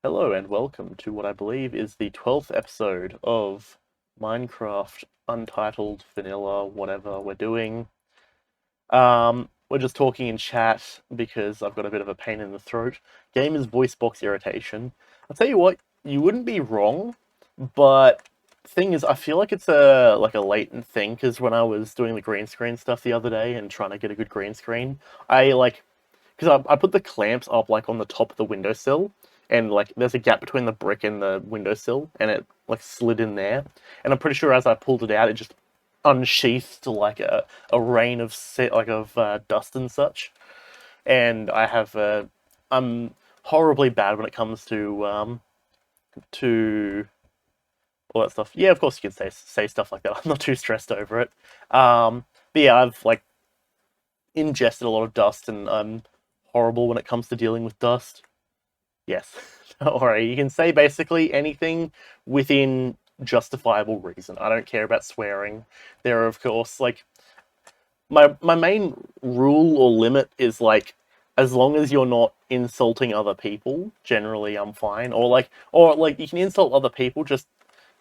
Hello and welcome to what I believe is the 12th episode of Minecraft Untitled Vanilla, whatever we're doing. We're just talking in chat because I've got a bit of a pain in the throat. Gamer's voice box irritation. I'll tell you what, you wouldn't be wrong, but thing is, I feel like it's a latent thing because when I was doing the green screen stuff the other day and trying to get a good green screen, because I put the clamps up like on the top of the windowsill, and like there's a gap between the brick and the windowsill, and it like slid in there. And I'm pretty sure as I pulled it out, it just unsheathed like a rain of dust and such. And I'm horribly bad when it comes to all that stuff. Yeah, of course you can say stuff like that. I'm not too stressed over it. But yeah, I've like ingested a lot of dust, and I'm horrible when it comes to dealing with dust. Yes. Don't worry. You can say basically anything within justifiable reason. I don't care about swearing. There are, of course, like my main rule or limit is like as long as you're not insulting other people, generally I'm fine. Or like you can insult other people, just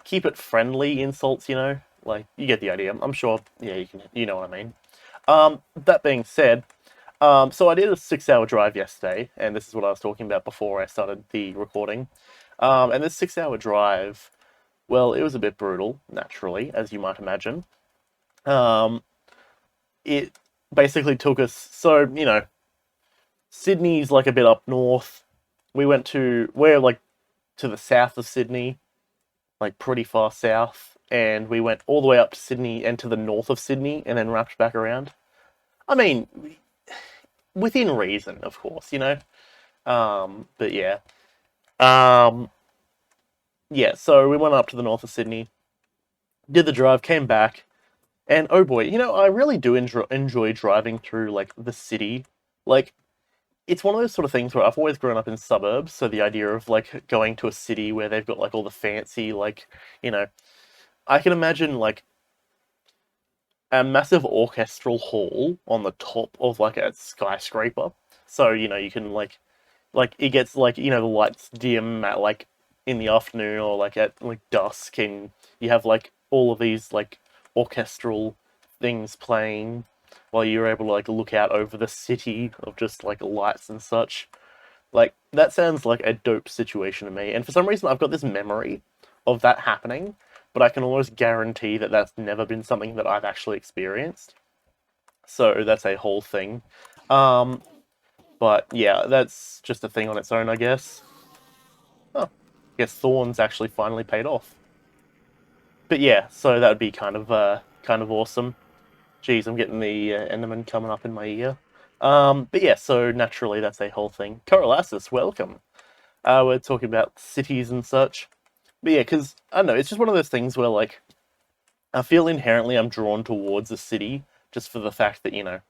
keep it friendly insults, you know? Like you get the idea. I'm sure yeah, you know what I mean. That being said, so I did a 6 hour drive yesterday, and this is what I was talking about before I started the recording. And this 6 hour drive, well, it was a bit brutal, naturally, as you might imagine. Um, it basically took us, so, you know, Sydney's like a bit up north. We're like to the south of Sydney, like pretty far south, and we went all the way up to Sydney and to the north of Sydney, and then wrapped back around. I mean, within reason, of course, you know? But yeah. Um, yeah, so we went up to the north of Sydney, did the drive, came back, and oh boy, you know, I really do enjoy driving through like the city. Like, it's one of those sort of things where I've always grown up in suburbs, so the idea of like going to a city where they've got like all the fancy, like, you know, I can imagine like a massive orchestral hall on the top of like a skyscraper. So, you know, you can like it gets like you know the lights dim at like in the afternoon or like at like dusk, and you have like all of these like orchestral things playing while you're able to like look out over the city of just like lights and such. Like that sounds like a dope situation to me, and for some reason I've got this memory of that happening, but I can almost guarantee that that's never been something that I've actually experienced, so that's a whole thing. um but yeah, that's just a thing on its own, I guess. Oh, I guess Thorns actually finally paid off. But yeah, so that would be kind of awesome. Geez, I'm getting the Enderman coming up in my ear. But yeah, so naturally that's a whole thing. Corolasis, welcome. We're talking about cities and such. But yeah, because I don't know, it's just one of those things where like I feel inherently I'm drawn towards a city just for the fact that, you know,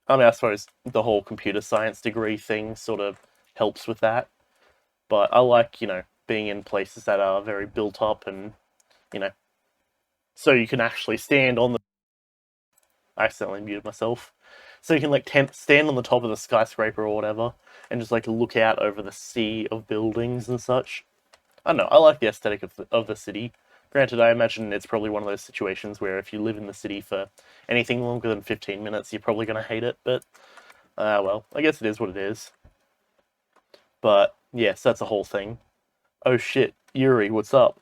I mean, I suppose the whole computer science degree thing sort of helps with that. But I like, you know, being in places that are very built up and, you know, so you can actually stand on the. I accidentally muted myself. So you can like stand on the top of the skyscraper or whatever, and just like look out over the sea of buildings and such. I don't know. I like the aesthetic of the city. Granted, I imagine it's probably one of those situations where if you live in the city for anything longer than 15 minutes, you're probably going to hate it. But well, I guess it is what it is. But yes, that's a whole thing. Oh shit, Yuri, what's up?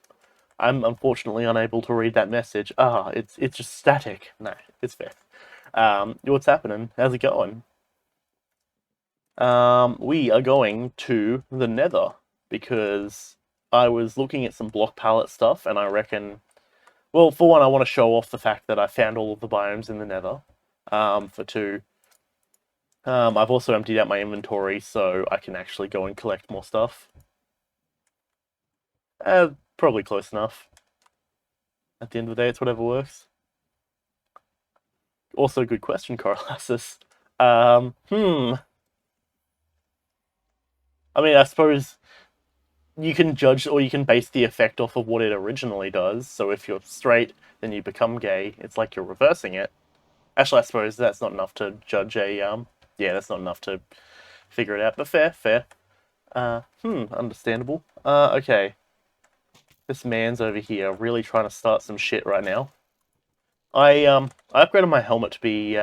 I'm unfortunately unable to read that message. Ah, it's just static. No, it's fair. What's happening? How's it going? We are going to the Nether because I was looking at some block palette stuff, and I reckon, well, for one, I want to show off the fact that I found all of the biomes in the Nether. For two, I've also emptied out my inventory so I can actually go and collect more stuff. Probably close enough. At the end of the day, it's whatever works. Also, good question, Corolasis. Hmm. I mean, I suppose you can judge or you can base the effect off of what it originally does. So if you're straight, then you become gay. It's like you're reversing it. Actually, I suppose that's not enough to judge a. Yeah, that's not enough to figure it out. But fair, fair. Understandable. Okay. This man's over here really trying to start some shit right now. I upgraded my helmet to be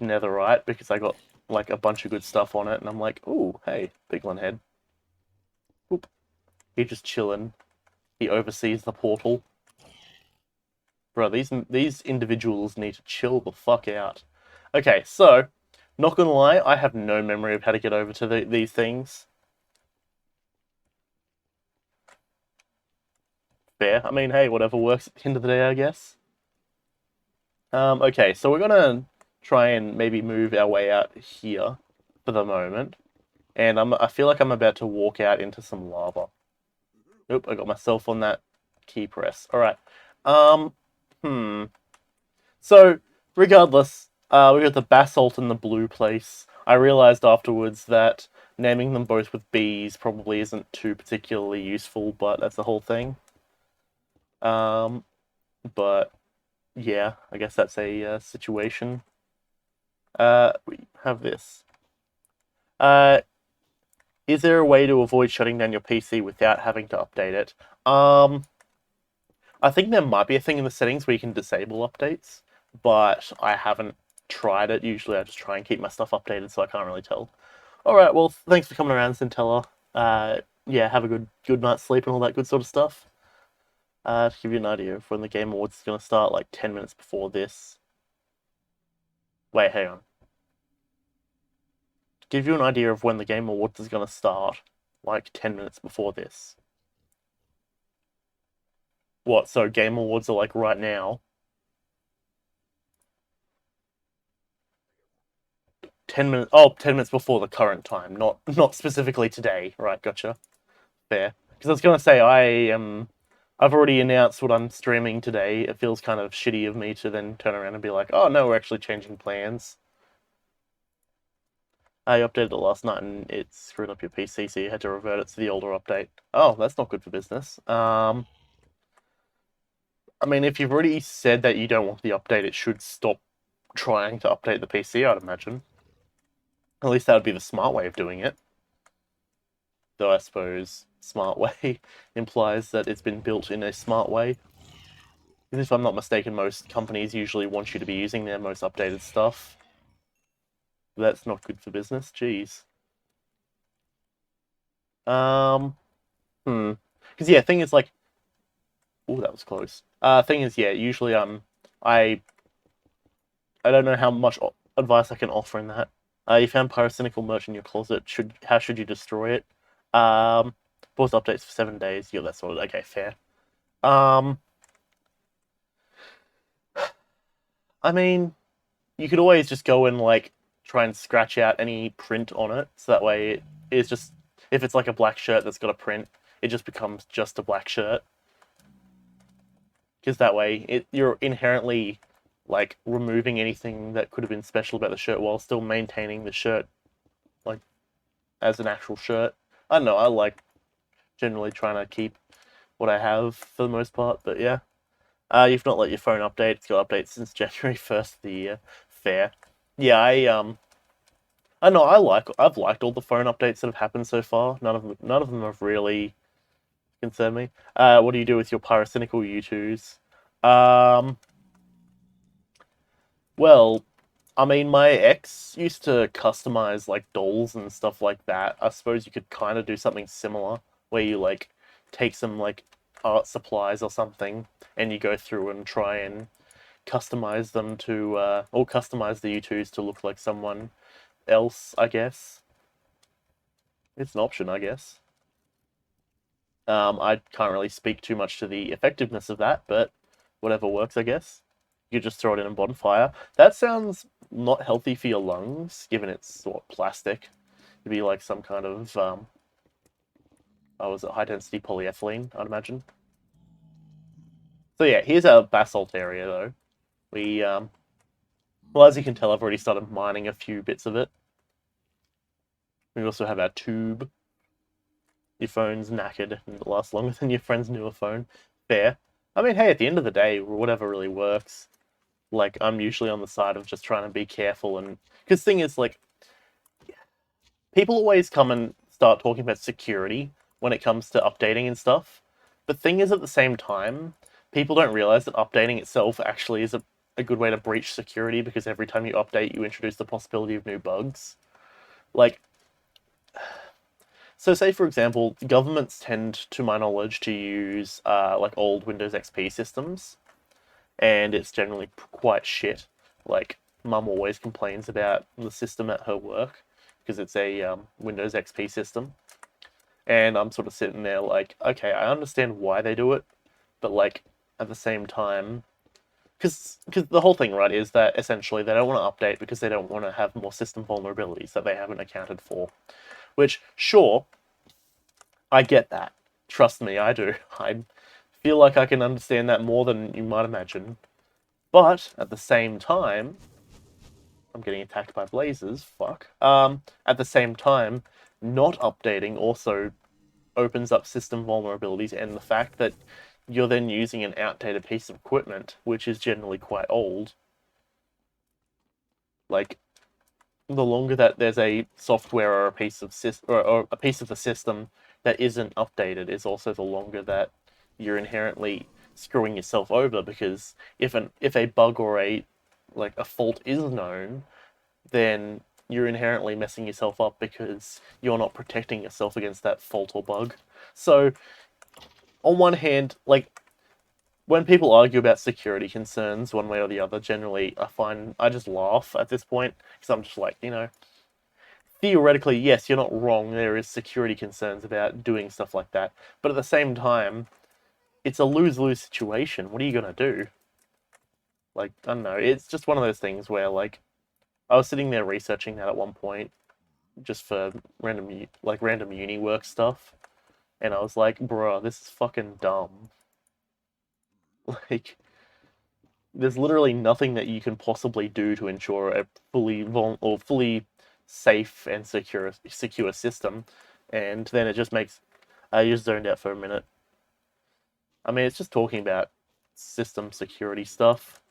netherite because I got like a bunch of good stuff on it, and I'm like, ooh, hey, piglin head. Oop. He's just chilling. He oversees the portal. Bro, these individuals need to chill the fuck out. Okay, so, not gonna lie, I have no memory of how to get over to these things. Fair. I mean, hey, whatever works at the end of the day, I guess. Okay, so we're gonna try and maybe move our way out here for the moment. And I feel like I'm about to walk out into some lava. Oop, I got myself on that key press. Alright. Um, hmm. So, regardless, we got the basalt and the blue place. I realized afterwards that naming them both with B's probably isn't too particularly useful, but that's the whole thing. But yeah, I guess that's a situation. We have this. Uh, is there a way to avoid shutting down your PC without having to update it? I think there might be a thing in the settings where you can disable updates, but I haven't tried it. Usually I just try and keep my stuff updated, so I can't really tell. Alright, well, thanks for coming around, Centella. Yeah, have a good night's sleep and all that good sort of stuff. To give you an idea of when the Game Awards is going to start, like 10 minutes before this. Wait, hang on. To give you an idea of when the Game Awards is going to start, like 10 minutes before this. What, so Game Awards are like right now? 10 minutes, oh, 10 minutes before the current time, not specifically today. Right, gotcha. Fair. Because I was going to say, I've already announced what I'm streaming today. It feels kind of shitty of me to then turn around and be like, oh no, we're actually changing plans. I updated it last night and it screwed up your PC, so you had to revert it to the older update. Oh, that's not good for business. I mean, if you've already said that you don't want the update, it should stop trying to update the PC, I'd imagine. At least that would be the smart way of doing it. Though I suppose smart way implies that it's been built in a smart way. Because if I'm not mistaken, most companies usually want you to be using their most updated stuff. That's not good for business. Jeez. Because yeah, thing is like, oh, that was close. Thing is, yeah, usually I I don't know how much advice I can offer in that. You found pyrocynical merch in your closet. How should you destroy it? Pause updates for 7 days. Yeah, that's all. Okay, fair. I mean, you could always just go and like try and scratch out any print on it, so that way it is just, if it's like a black shirt that's got a print, it just becomes just a black shirt. Because that way you're inherently like removing anything that could have been special about the shirt while still maintaining the shirt like as an actual shirt. I don't know, I like generally trying to keep what I have for the most part, but yeah. You've not let your phone update. It's got updates since January 1st of the year. Fair. Yeah, I know I've liked all the phone updates that have happened so far. None of them have really concerned me. What do you do with your pyrocynical U2s? Um, well, I mean, my ex used to customize like dolls and stuff like that. I suppose you could kind of do something similar where you like take some like art supplies or something and you go through and try and customize them to or customize the U2s to look like someone else, I guess. It's an option, I guess. I can't really speak too much to the effectiveness of that, but whatever works, I guess. You just throw it in a bonfire. That sounds not healthy for your lungs, given it's sort of plastic. It'd be like some kind of, was it high density polyethylene, I'd imagine. So yeah, here's our basalt area though. We, well, as you can tell, I've already started mining a few bits of it. We also have our tube. Your phone's knackered and it lasts longer than your friend's newer phone. Fair. I mean, hey, at the end of the day, whatever really works. Like, I'm usually on the side of just trying to be careful and... Because thing is, like, people always come and start talking about security when it comes to updating and stuff. The thing is, at the same time, people don't realize that updating itself actually is a good way to breach security, because every time you update, you introduce the possibility of new bugs. Like, so say for example, governments tend, to my knowledge, to use like old Windows XP systems, and it's generally quite shit. Like, Mum always complains about the system at her work because it's a Windows XP system, and I'm sort of sitting there like, okay, I understand why they do it, but like at the same time, because the whole thing, right, is that essentially they don't want to update because they don't want to have more system vulnerabilities that they haven't accounted for. Which, sure, I get that. Trust me, I do. I feel like I can understand that more than you might imagine. But at the same time, I'm getting attacked by blazes. Fuck. At the same time, not updating also opens up system vulnerabilities, and the fact that you're then using an outdated piece of equipment, which is generally quite old. Like, the longer that there's a software or a piece of or a piece of the system that isn't updated, is also the longer that you're inherently screwing yourself over, because if a bug or a fault is known, then you're inherently messing yourself up because you're not protecting yourself against that fault or bug. So, on one hand, like, when people argue about security concerns one way or the other, generally I just laugh at this point, because I'm just like, theoretically, yes, you're not wrong. There is security concerns about doing stuff like that, but at the same time, it's a lose-lose situation. What are you gonna do? Like, I don't know. It's just one of those things where, like, I was sitting there researching that at one point, just for random uni work stuff, and I was like, bruh, this is fucking dumb. Like, there's literally nothing that you can possibly do to ensure a fully safe and secure system, and then it just makes. I just zoned out for a minute. I mean, it's just talking about system security stuff.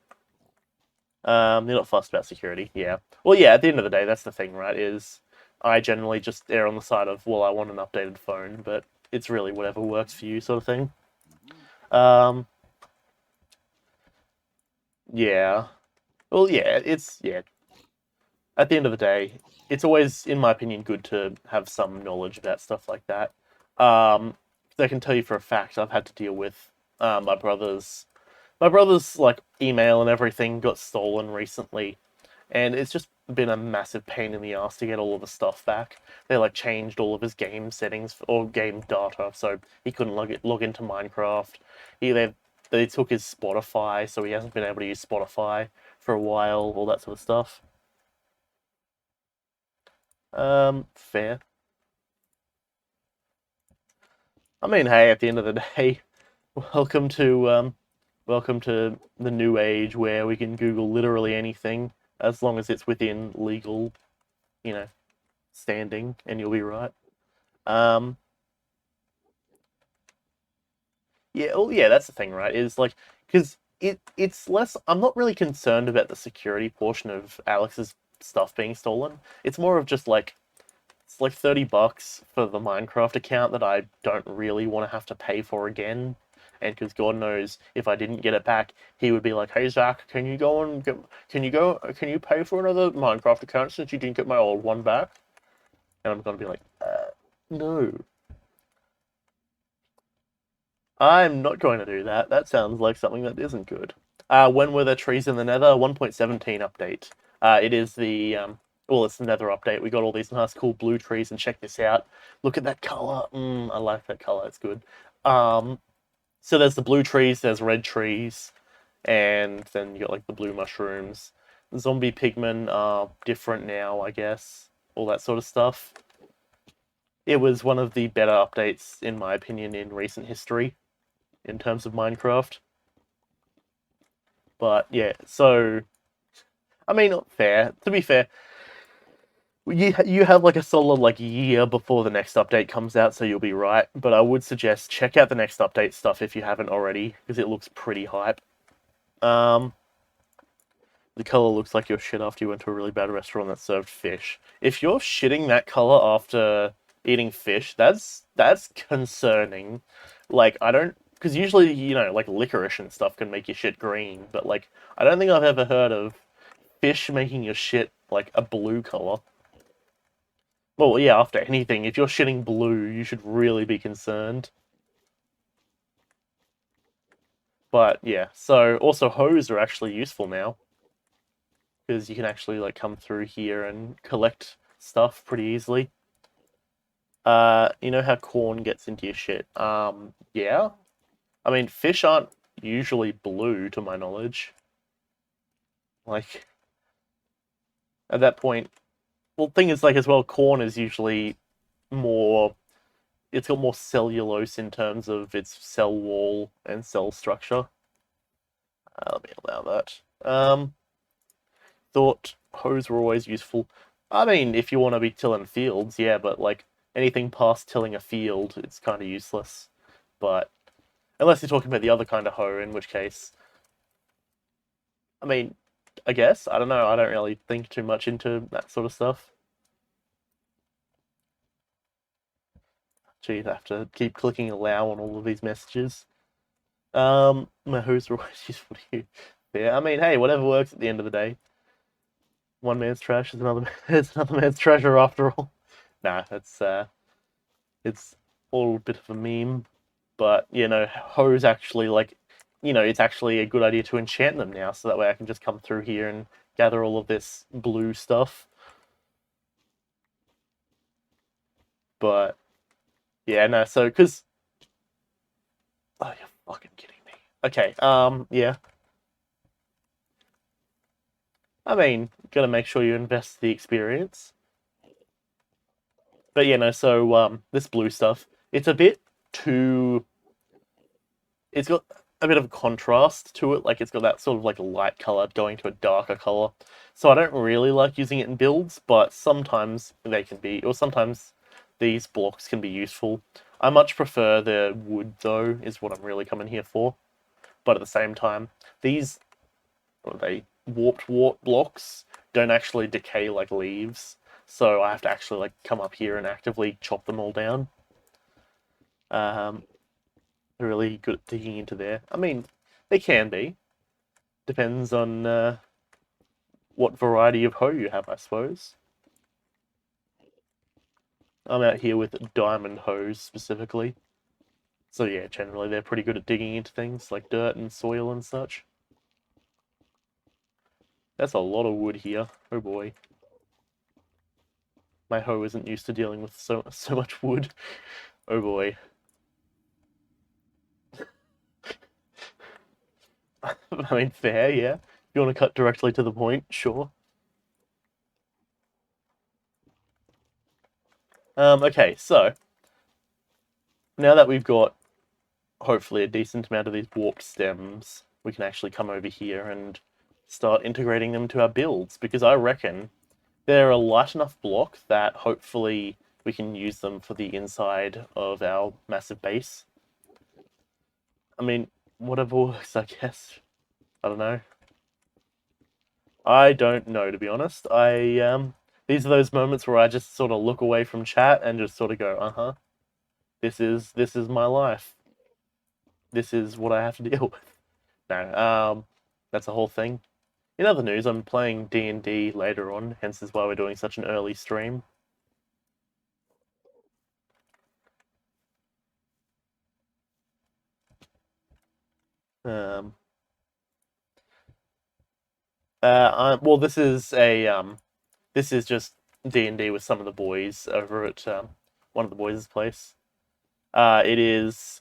They're not fussed about security. Yeah. Well, yeah. At the end of the day, that's the thing, right? Is I generally just err on the side of, well, I want an updated phone, but it's really whatever works for you, sort of thing. Um, yeah. Well, yeah. Yeah. At the end of the day, it's always, in my opinion, good to have some knowledge about stuff like that. Um, 'Cause I can tell you for a fact, I've had to deal with my brother's like email and everything got stolen recently, and it's just been a massive pain in the ass to get all of the stuff back. They like changed all of his game settings or game data, so he couldn't log into Minecraft. They took his Spotify, so he hasn't been able to use Spotify for a while. All that sort of stuff. Fair. I mean, hey, at the end of the day, welcome to welcome to the new age where we can Google literally anything as long as it's within legal, you know, standing, and you'll be right. Um, yeah, well, yeah, that's the thing, right? Is like, because it's less. I'm not really concerned about the security portion of Alex's stuff being stolen. It's more of just like, it's like $30 for the Minecraft account that I don't really want to have to pay for again. And because God knows, if I didn't get it back, he would be like, "Hey Zach, can you pay for another Minecraft account since you didn't get my old one back?" And I'm gonna be like, no, I'm not going to do that. That sounds like something that isn't good. When were the trees in the Nether? 1.17 update. It is well, it's the Nether update. We got all these nice, cool blue trees, and check this out. Look at that color. I like that color. It's good. Um, so there's the blue trees, there's red trees, and then you got like the blue mushrooms. Zombie pigmen are different now, I guess. All that sort of stuff. It was one of the better updates, in my opinion, in recent history in terms of Minecraft. But yeah, so I mean, fair. To be fair, you have like a solid like year before the next update comes out, so you'll be right. But I would suggest check out the next update stuff if you haven't already, because it looks pretty hype. Um, the color looks like your shit after you went to a really bad restaurant that served fish. If you're shitting that color after eating fish, that's concerning. Like, I don't, because usually, you know, like licorice and stuff can make your shit green, but like, I don't think I've ever heard of fish making your shit like a blue color. Well, yeah, after anything, if you're shitting blue, you should really be concerned. But yeah, so also hoes are actually useful now because you can actually like come through here and collect stuff pretty easily. You know how corn gets into your shit? Yeah. I mean, fish aren't usually blue to my knowledge. Like, at that point, well, thing is, like, as well, corn is usually more, it's got more cellulose in terms of its cell wall and cell structure. Let me allow that. Thought hoes were always useful. I mean, if you want to be tilling fields, yeah, but like anything past tilling a field, it's kind of useless. But unless you're talking about the other kind of hoe, in which case, I mean, I guess I don't know. I don't really think too much into that sort of stuff. Gee, I have to keep clicking allow on all of these messages. My hoes were always useful to you. Yeah, I mean, hey, whatever works at the end of the day. One man's trash is another is another man's treasure after all. Nah, it's all a bit of a meme, but you know, hoes actually like, you know, it's actually a good idea to enchant them now, so that way I can just come through here and gather all of this blue stuff. But yeah, no, so because oh, you're fucking kidding me. Okay, yeah. I mean, gotta make sure you invest the experience. But yeah, no, so this blue stuff, it's a bit too. It's got a bit of a contrast to it. Like it's got that sort of like light color going to a darker color. So I don't really like using it in builds, but sometimes they can be, or sometimes these blocks can be useful. I much prefer the wood though, is what I'm really coming here for. But at the same time, these, what are they, warped wart blocks don't actually decay like leaves. So I have to actually like come up here and actively chop them all down. Um, they're really good at digging into there. I mean, they can be. Depends on what variety of hoe you have, I suppose. I'm out here with diamond hoes specifically. So yeah, generally they're pretty good at digging into things like dirt and soil and such. That's a lot of wood here. Oh boy. My hoe isn't used to dealing with so much wood. Oh boy. I mean, fair, yeah. If you want to cut directly to the point, sure. Okay, so now that we've got hopefully a decent amount of these warped stems, we can actually come over here and start integrating them to our builds, because I reckon they're a light enough block that hopefully we can use them for the inside of our massive base. I mean, whatever works, I guess. I don't know. I don't know, to be honest. These are those moments where I just sort of look away from chat and just sort of go, uh-huh. This is my life. This is what I have to deal with. No, that's the whole thing. In other news, I'm playing D&D later on, hence is why we're doing such an early stream. Um, well, this is just D&D with some of the boys over at one of the boys' place. It's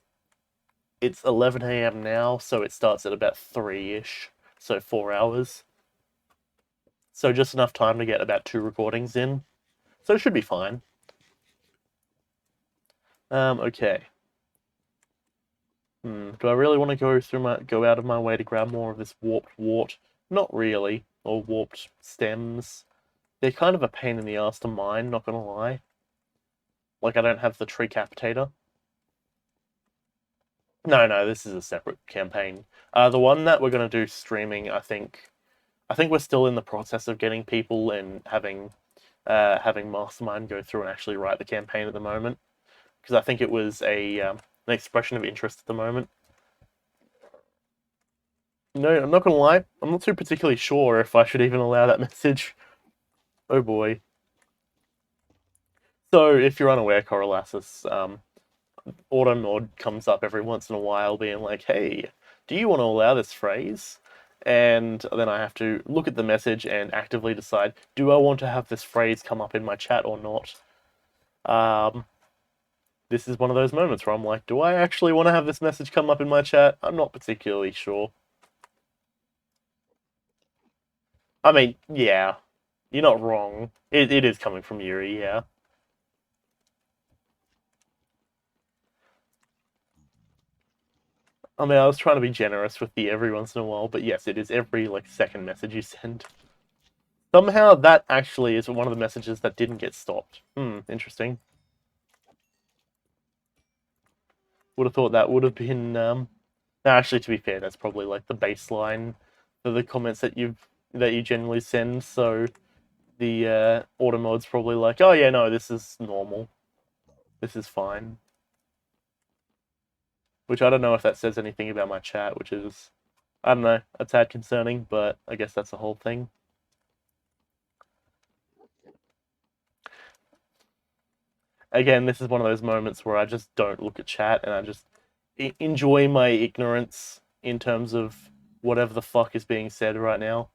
11 a.m. now, so it starts at about 3-ish, so 4 hours. So just enough time to get about 2 recordings in. So it should be fine. Okay. Do I really want to go out of my way to grab more of this warped wart? Not really. Or warped stems. They're kind of a pain in the ass to mine, not gonna lie. Like, I don't have the tree capitator. No, this is a separate campaign. The one that we're gonna do streaming, I think we're still in the process of getting people and having having Mastermind go through and actually write the campaign at the moment, because I think it was an expression of interest at the moment. No, I'm not gonna lie, I'm not too particularly sure if I should even allow that message. Oh boy. So, if you're unaware, Coriolanus, AutoMod comes up every once in a while being like, hey, do you want to allow this phrase? And then I have to look at the message and actively decide, do I want to have this phrase come up in my chat or not? This is one of those moments where I'm like, do I actually want to have this message come up in my chat? I'm not particularly sure. I mean, yeah, you're not wrong. It is coming from Yuri, yeah. I mean, I was trying to be generous with the every once in a while, but yes, it is every, like, second message you send. Somehow that actually is one of the messages that didn't get stopped. Interesting. Would have thought that would have been, no, actually, to be fair, that's probably, like, the baseline for the comments that you generally send, so the auto mod's probably like, oh yeah, no, this is normal. This is fine. Which I don't know if that says anything about my chat, which is, I don't know, a tad concerning, but I guess that's the whole thing. Again, this is one of those moments where I just don't look at chat and I just enjoy my ignorance in terms of whatever the fuck is being said right now.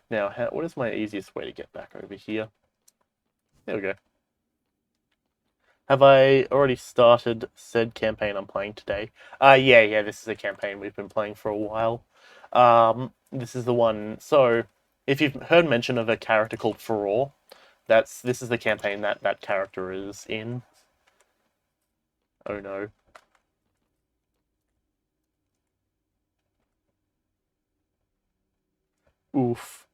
Now, what is my easiest way to get back over here? There we go. Have I already started said campaign I'm playing today? Yeah, this is a campaign we've been playing for a while. This is the one, so if you've heard mention of a character called Furore, this is the campaign that character is in. Oh no. Oof.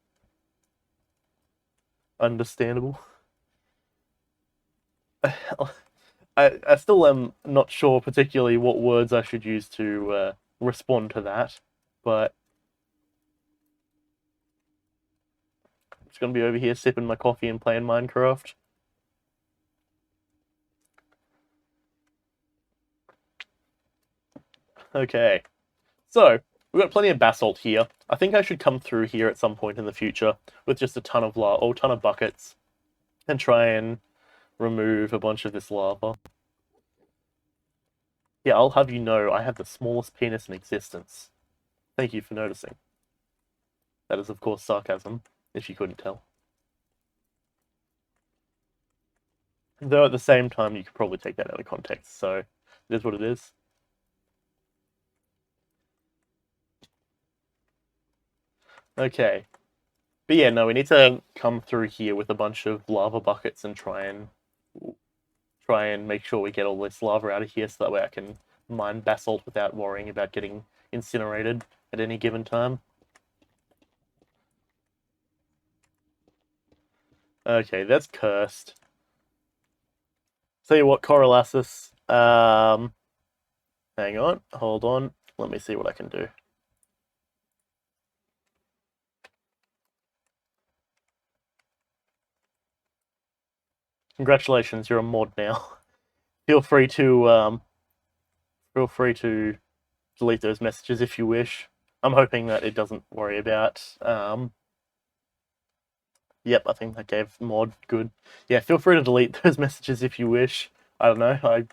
Understandable. I still am not sure particularly what words I should use to respond to that, but I'm just gonna be over here sipping my coffee and playing Minecraft. Okay, so we've got plenty of basalt here. I think I should come through here at some point in the future with just a ton of ton of buckets, and try and remove a bunch of this lava. Yeah, I'll have you know I have the smallest penis in existence. Thank you for noticing. That is, of course, sarcasm, if you couldn't tell. Though at the same time, you could probably take that out of context, so it is what it is. Okay. But yeah, no, we need to come through here with a bunch of lava buckets and try and make sure we get all this lava out of here so that way I can mine basalt without worrying about getting incinerated at any given time. Okay, that's cursed. Tell you what, Coriolanus, hang on, hold on, let me see what I can do. Congratulations, you're a mod now. Feel free to delete those messages if you wish. I'm hoping that it doesn't worry about. Yep, I think that gave mod good. Yeah, feel free to delete those messages if you wish. I don't know.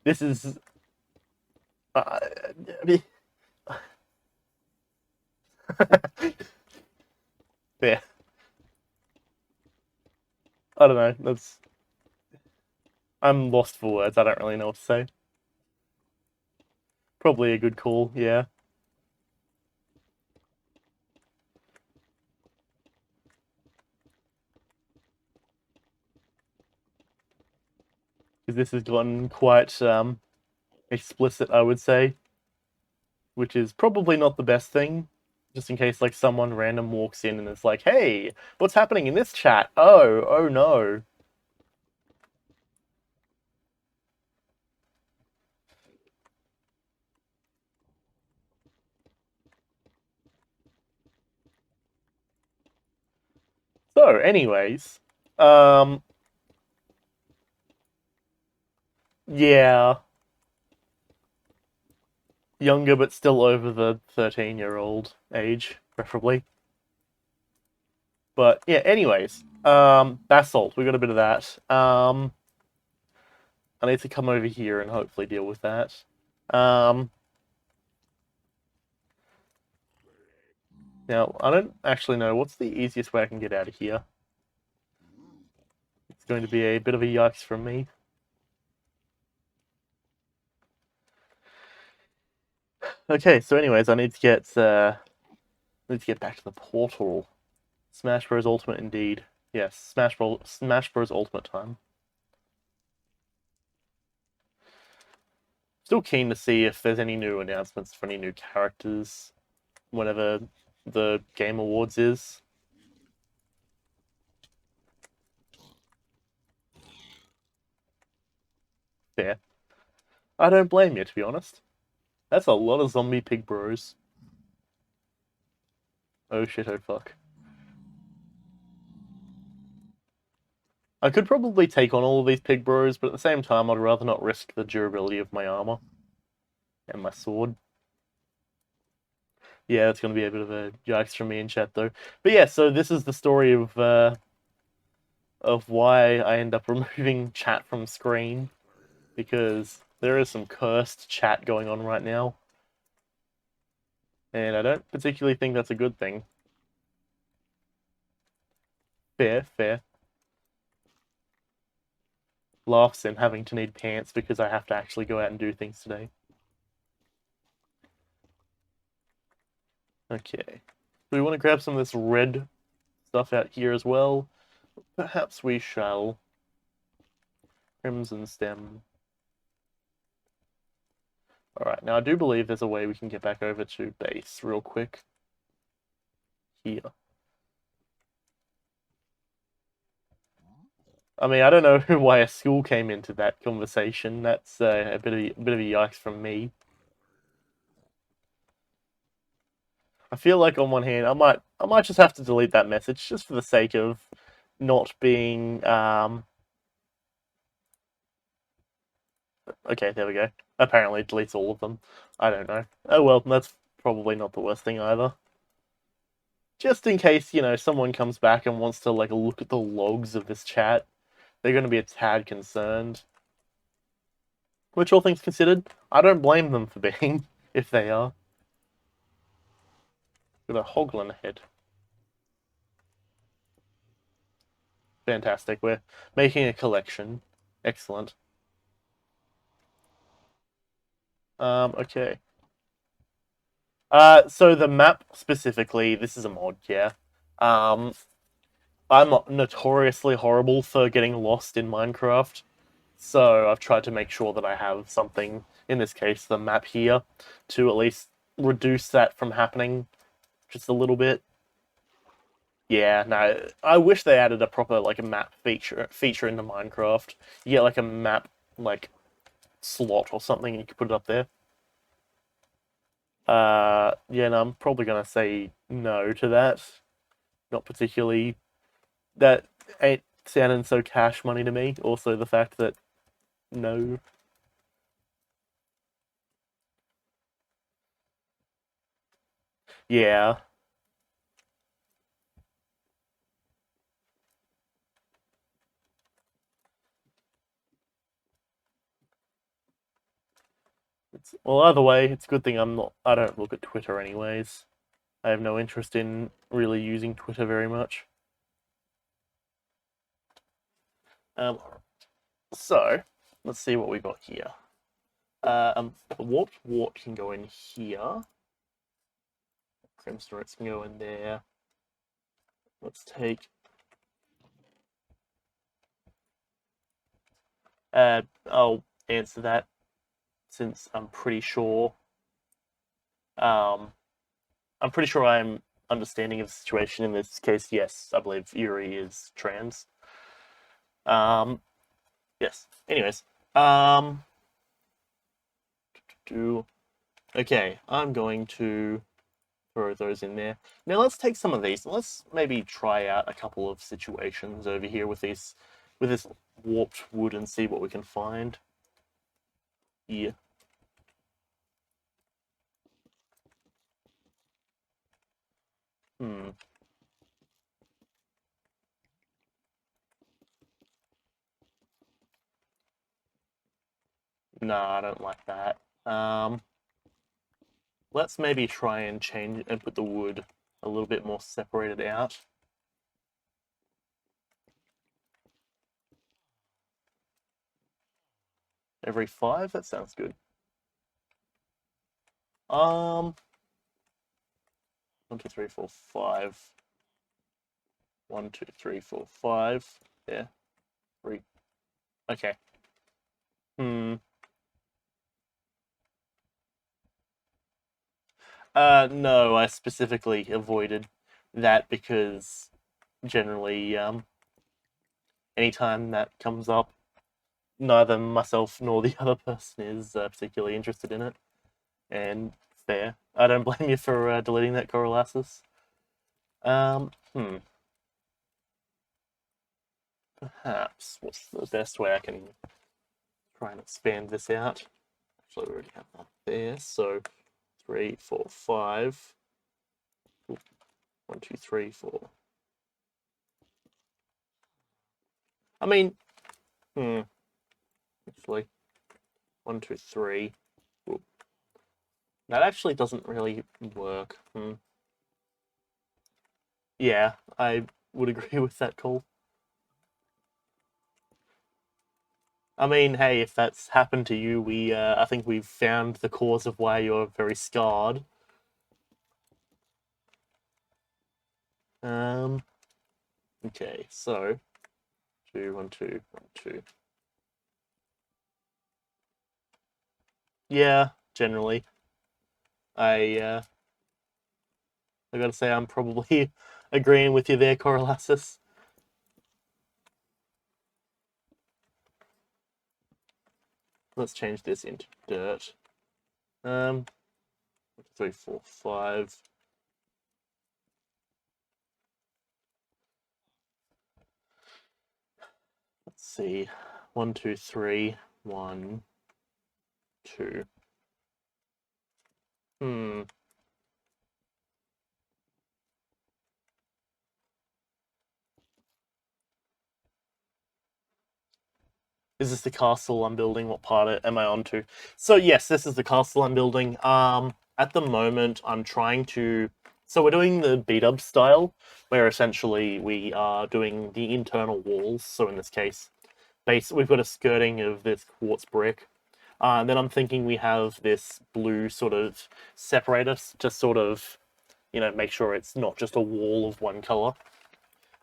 This is. I mean, yeah. I don't know. I'm lost for words. I don't really know what to say. Probably a good call. Yeah. Because this has gotten quite explicit, I would say, which is probably not the best thing. Just in case, like, someone random walks in and is like, "Hey, what's happening in this chat? Oh no." So, anyways, yeah, younger but still over the 13-year-old age, preferably. But yeah, anyways, basalt, we got a bit of that. I need to come over here and hopefully deal with that. Now, I don't actually know what's the easiest way I can get out of here. It's going to be a bit of a yikes from me. Okay, so anyways, I need to get back to the portal. Smash Bros. Ultimate indeed. Yes, Smash Bros. Ultimate time. Still keen to see if there's any new announcements for any new characters whenever the Game Awards is. Fair. I don't blame you, to be honest. That's a lot of zombie pig bros. Oh shit, oh fuck. I could probably take on all of these pig bros, but at the same time, I'd rather not risk the durability of my armor and my sword. Yeah, it's going to be a bit of a yikes from me in chat, though. But yeah, so this is the story of why I end up removing chat from screen, because there is some cursed chat going on right now, and I don't particularly think that's a good thing. Fair, fair. Laughs in having to need pants because I have to actually go out and do things today. Okay. Do we want to grab some of this red stuff out here as well? Perhaps we shall. Crimson stem. Alright, now I do believe there's a way we can get back over to base real quick. Here. I mean, I don't know why a school came into that conversation. That's a bit of a yikes from me. I feel like on one hand, I might just have to delete that message just for the sake of not being Okay, there we go. Apparently it deletes all of them. I don't know. Oh well, that's probably not the worst thing either. Just in case, someone comes back and wants to like look at the logs of this chat, they're going to be a tad concerned. Which, all things considered, I don't blame them for being, if they are. Got a hoglin head. Fantastic. We're making a collection. Excellent. Okay. So the map specifically, this is a mod, yeah. I'm notoriously horrible for getting lost in Minecraft, so I've tried to make sure that I have something, in this case, the map here, to at least reduce that from happening just a little bit. Yeah, no, I wish they added a proper, like, a map feature into Minecraft. You get, like, a map, like, slot or something, and you can put it up there. Yeah, no, I'm probably gonna say no to that. Not particularly. That ain't sounding so cash money to me. Also, the fact that no. Yeah. Well, either way, it's a good thing I don't look at Twitter anyways. I have no interest in really using Twitter very much. So, let's see what we got here. Warped Wart can go in here. Crimson Roots can go in there. Let's take... I'll answer that, since I'm pretty sure... I'm pretty sure I'm understanding of the situation in this case. Yes, I believe Yuri is trans. Yes. Anyways, okay, I'm going to throw those in there. Now let's take some of these. Let's maybe try out a couple of situations over here with this warped wood and see what we can find. Yeah. Hmm. No, I don't like that. Let's maybe try and change and put the wood a little bit more separated out. Every 5? That sounds good. 1, 2, 3, 4, 5. 1, 2, 3, 4, 5. Yeah. 3. Okay. Hmm. No, I specifically avoided that because generally, anytime that comes up, neither myself nor the other person is particularly interested in it. And fair. I don't blame you for deleting that Coriolanus. Hmm. Perhaps. What's the best way I can try and expand this out? Actually, we already have that there. So 3, 4, 5. 1, 2, 3, 4. I mean, actually, 1, 2, 3. Whoop. That actually doesn't really work. Yeah, I would agree with that call. I mean, hey, if that's happened to you, I think we've found the cause of why you're very scarred. Okay, so 2, 1, 2, 1, 2. Yeah, generally, I gotta say I'm probably agreeing with you there, Coriolanus. Let's change this into dirt. 3, 4, 5. Let's see. 1, 2, 3. 1, 2. Hmm. Is this the castle I'm building? What part am I on to? So yes, this is the castle I'm building. At the moment, I'm trying to. So we're doing the beat-up style, where essentially we are doing the internal walls. So in this case, we've got a skirting of this quartz brick. And then I'm thinking we have this blue sort of separator to sort of, make sure it's not just a wall of one color.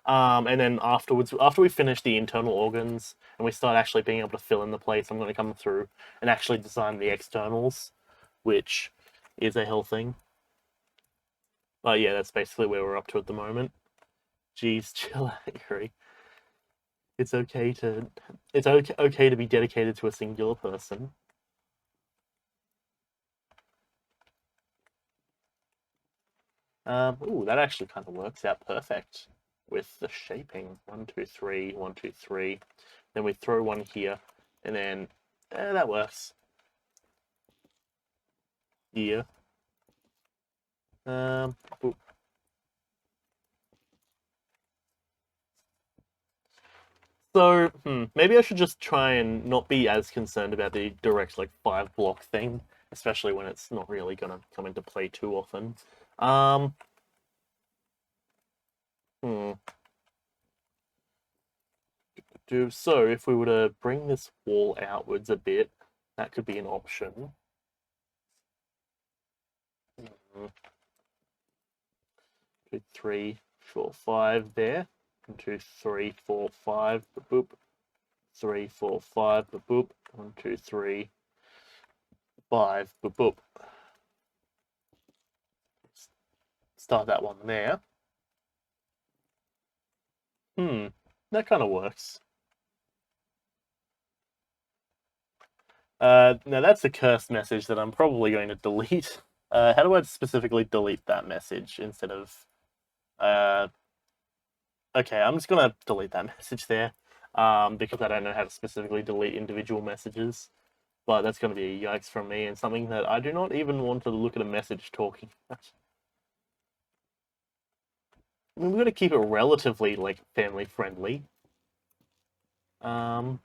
And then afterwards, after we finish the internal organs and we start actually being able to fill in the place, I'm going to come through and actually design the externals, which is a hell thing. But yeah, that's basically where we're up to at the moment. Jeez, chill out, Yuri. It's okay to be dedicated to a singular person. Ooh, that actually kind of works out perfect with the shaping. 1, 2, 3, 1, 2, 3. Then we throw one here, and then that works. Yeah. Ooh. So, maybe I should just try and not be as concerned about the direct, like, 5-block thing, especially when it's not really going to come into play too often. Um, hmm. So, if we were to bring this wall outwards a bit, that could be an option. 2, 3, 4, 5 there. 1, 2, 3, 4, 5. Boop. 3, 4, 5. Boop. 1, 2, 3, 5. Boop. Start that one there. That kind of works. Now that's a cursed message that I'm probably going to delete. How do I specifically delete that message instead of... Uh, okay, I'm just gonna delete that message there, because I don't know how to specifically delete individual messages. But that's going to be a yikes from me, and something that I do not even want to look at a message talking about. I mean, we've got to keep it relatively, like, family friendly. Um,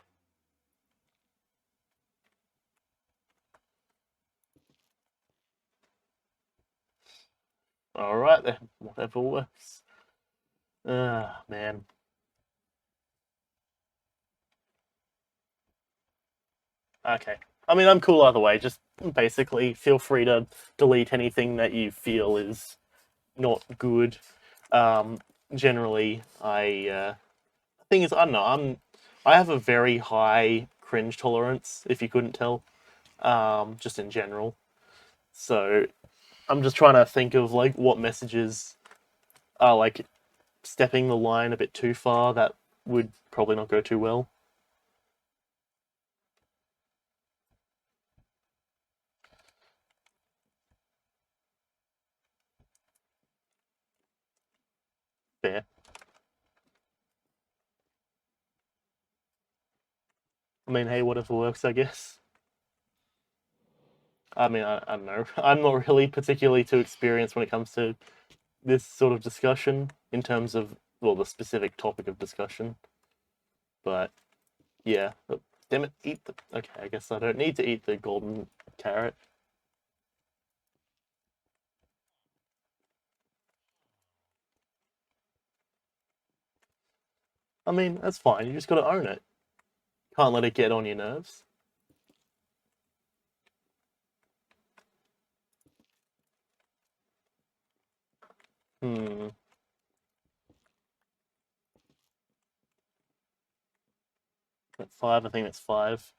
Alright then, whatever works. Ah, man. Okay. I mean, I'm cool either way. Just basically feel free to delete anything that you feel is not good. Um, Generally, thing is, I don't know. I have a very high cringe tolerance. If you couldn't tell, just in general. So I'm just trying to think of like what messages are like stepping the line a bit too far that would probably not go too well. Fair. I mean, hey, whatever works, I guess. I mean, I don't know. I'm not really particularly too experienced when it comes to this sort of discussion in terms of, well, the specific topic of discussion. But yeah, oh, damn it, eat the. Okay, I guess I don't need to eat the golden carrot. I mean, that's fine. You just got to own it. Can't let it get on your nerves. Hmm. At five, I think that's five.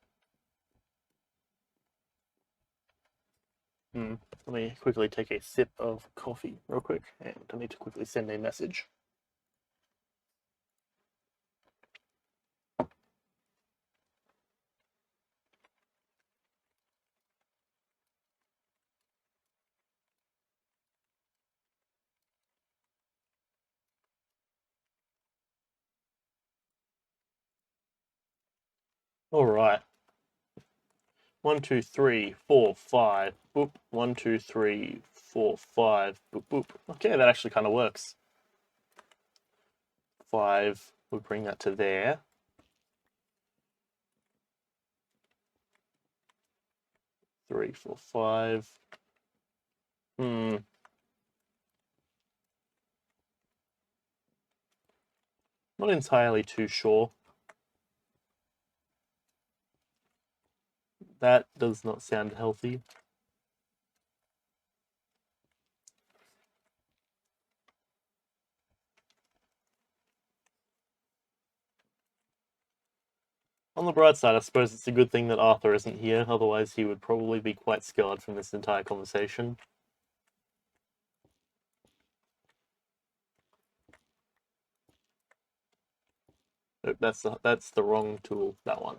Hmm. Let me quickly take a sip of coffee real quick, and I need to quickly send a message. All right. 1, 2, 3, 4, 5. Boop. 1, 2, 3, 4, 5. Boop boop. Okay, that actually kind of works. 5. We'll bring that to there. 3, 4, 5. Hmm. Not entirely too sure. That does not sound healthy. On the bright side, I suppose it's a good thing that Arthur isn't here, otherwise he would probably be quite scarred from this entire conversation. Nope, that's the wrong tool, that one.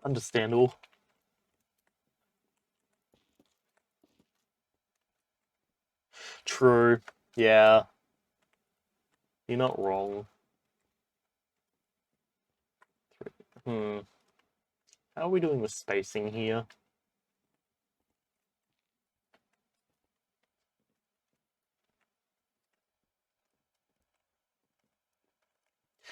Understandable. True. Yeah, you're not wrong. Hmm. How are we doing with spacing here?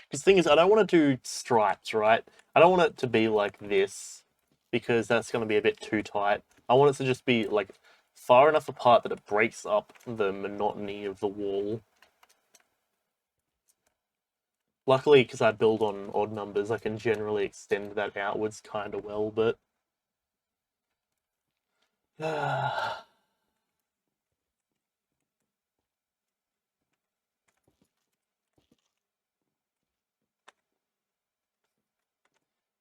Because the thing is, I don't want to do stripes, right? I don't want it to be like this, because that's going to be a bit too tight. I want it to just be like far enough apart that it breaks up the monotony of the wall. Luckily, because I build on odd numbers, I can generally extend that outwards kind of well, but...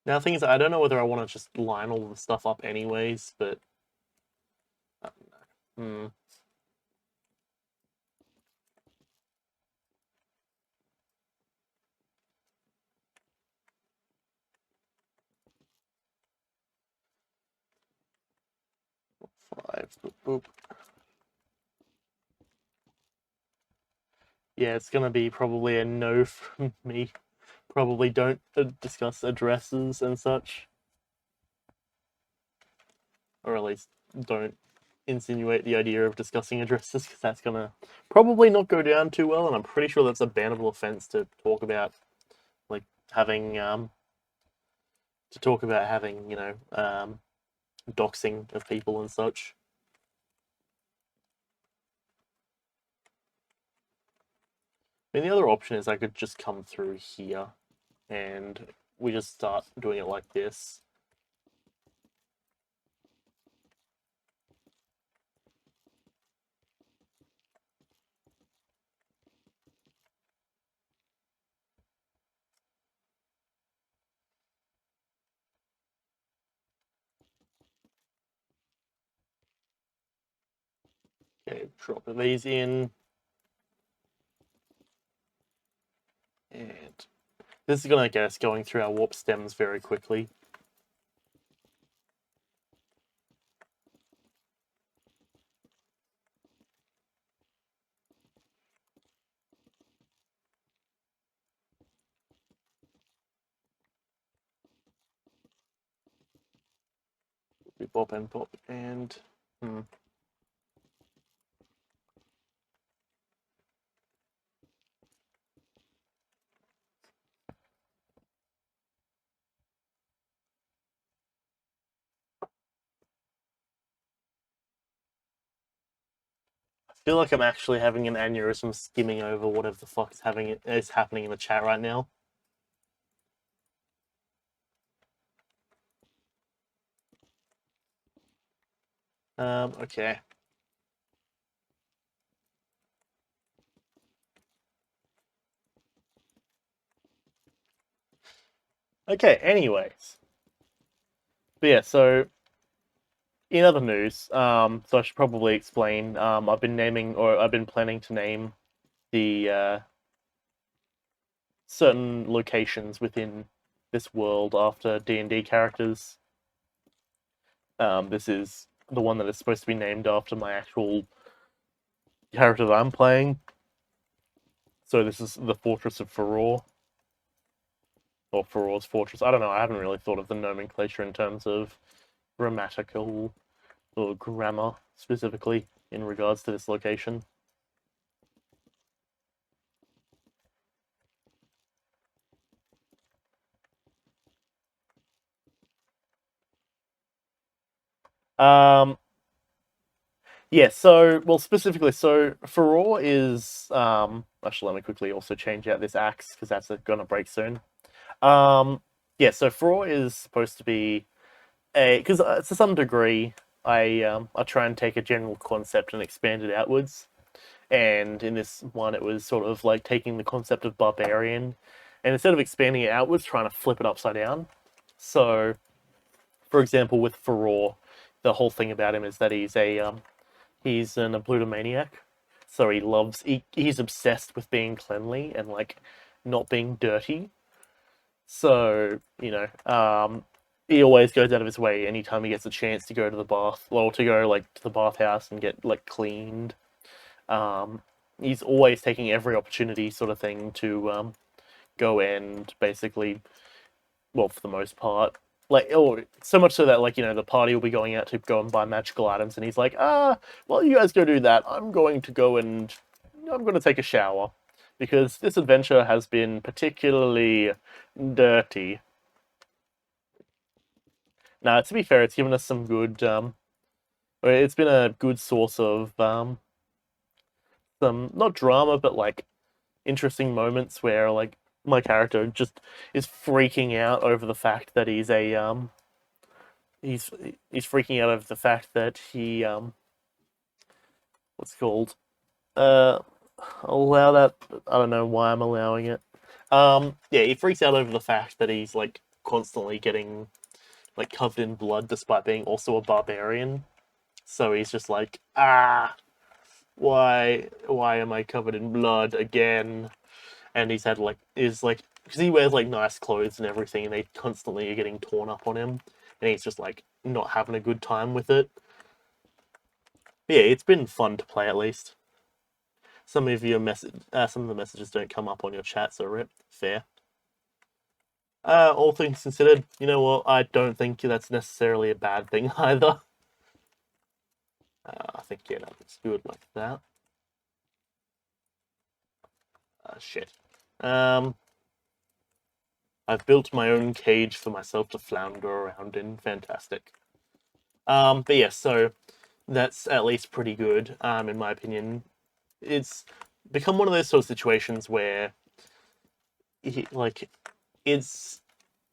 Now, the thing is, I don't know whether I want to just line all the stuff up anyways, but... I don't know. Hmm. 5. Boop, boop. Yeah, it's gonna be probably a no from me. Probably don't discuss addresses and such. Or at least don't insinuate the idea of discussing addresses, because that's gonna probably not go down too well, and I'm pretty sure that's a bannable offense to talk about, like having doxing of people and such. I mean, the other option is I could just come through here and we just start doing it like this. Okay, drop these in. And this is going to get us going through our warp stems very quickly. Bop and pop and... I feel like I'm actually having an aneurysm skimming over whatever the fuck is happening in the chat right now. Okay. Okay, anyways. But yeah, so in other news, so I should probably explain, I've been planning to name the certain locations within this world after D&D characters. This is the one that is supposed to be named after my actual character that I'm playing. So this is the Fortress of Furor. Or Furor's Fortress. I don't know, I haven't really thought of the nomenclature in terms of grammatical or grammar specifically in regards to this location. Yeah, so, well, specifically, so Furor is, actually, let me quickly also change out this axe, because that's gonna break soon. Yeah, so Furor is supposed to be because to some degree, I try and take a general concept and expand it outwards. And in this one, it was sort of like taking the concept of barbarian, and instead of expanding it outwards, trying to flip it upside down. So, for example, with Furor, the whole thing about him is that he's an ablutomaniac. So he's obsessed with being cleanly and like not being dirty. So, he always goes out of his way anytime he gets a chance to go to the bath, or to go like to the bathhouse and get like cleaned. He's always taking every opportunity, sort of thing, to go and basically, well, for the most part, like, oh, so much so that, like, the party will be going out to go and buy magical items, and he's like, well, you guys go do that. I'm going to take a shower because this adventure has been particularly dirty. Now, to be fair, it's given us some good. It's been a good source of some, not drama, but like interesting moments where like my character just is freaking out over the fact that he's freaking out over the fact that he what's it called I'll allow that. I don't know why I'm allowing it. Yeah, he freaks out over the fact that he's like constantly getting like covered in blood despite being also a barbarian. So he's just like, why am I covered in blood again? And he's had like is like because he wears like nice clothes and everything, and they constantly are getting torn up on him, and he's just like not having a good time with it. But yeah, it's been fun to play at least. Some of your some of the messages don't come up on your chat, so rip. Fair. All things considered, you know what? I don't think that's necessarily a bad thing either. I think yeah, no, it's good like that. Shit. I've built my own cage for myself to flounder around in. Fantastic. But yeah, so that's at least pretty good. In my opinion, it's become one of those sort of situations where, like, it's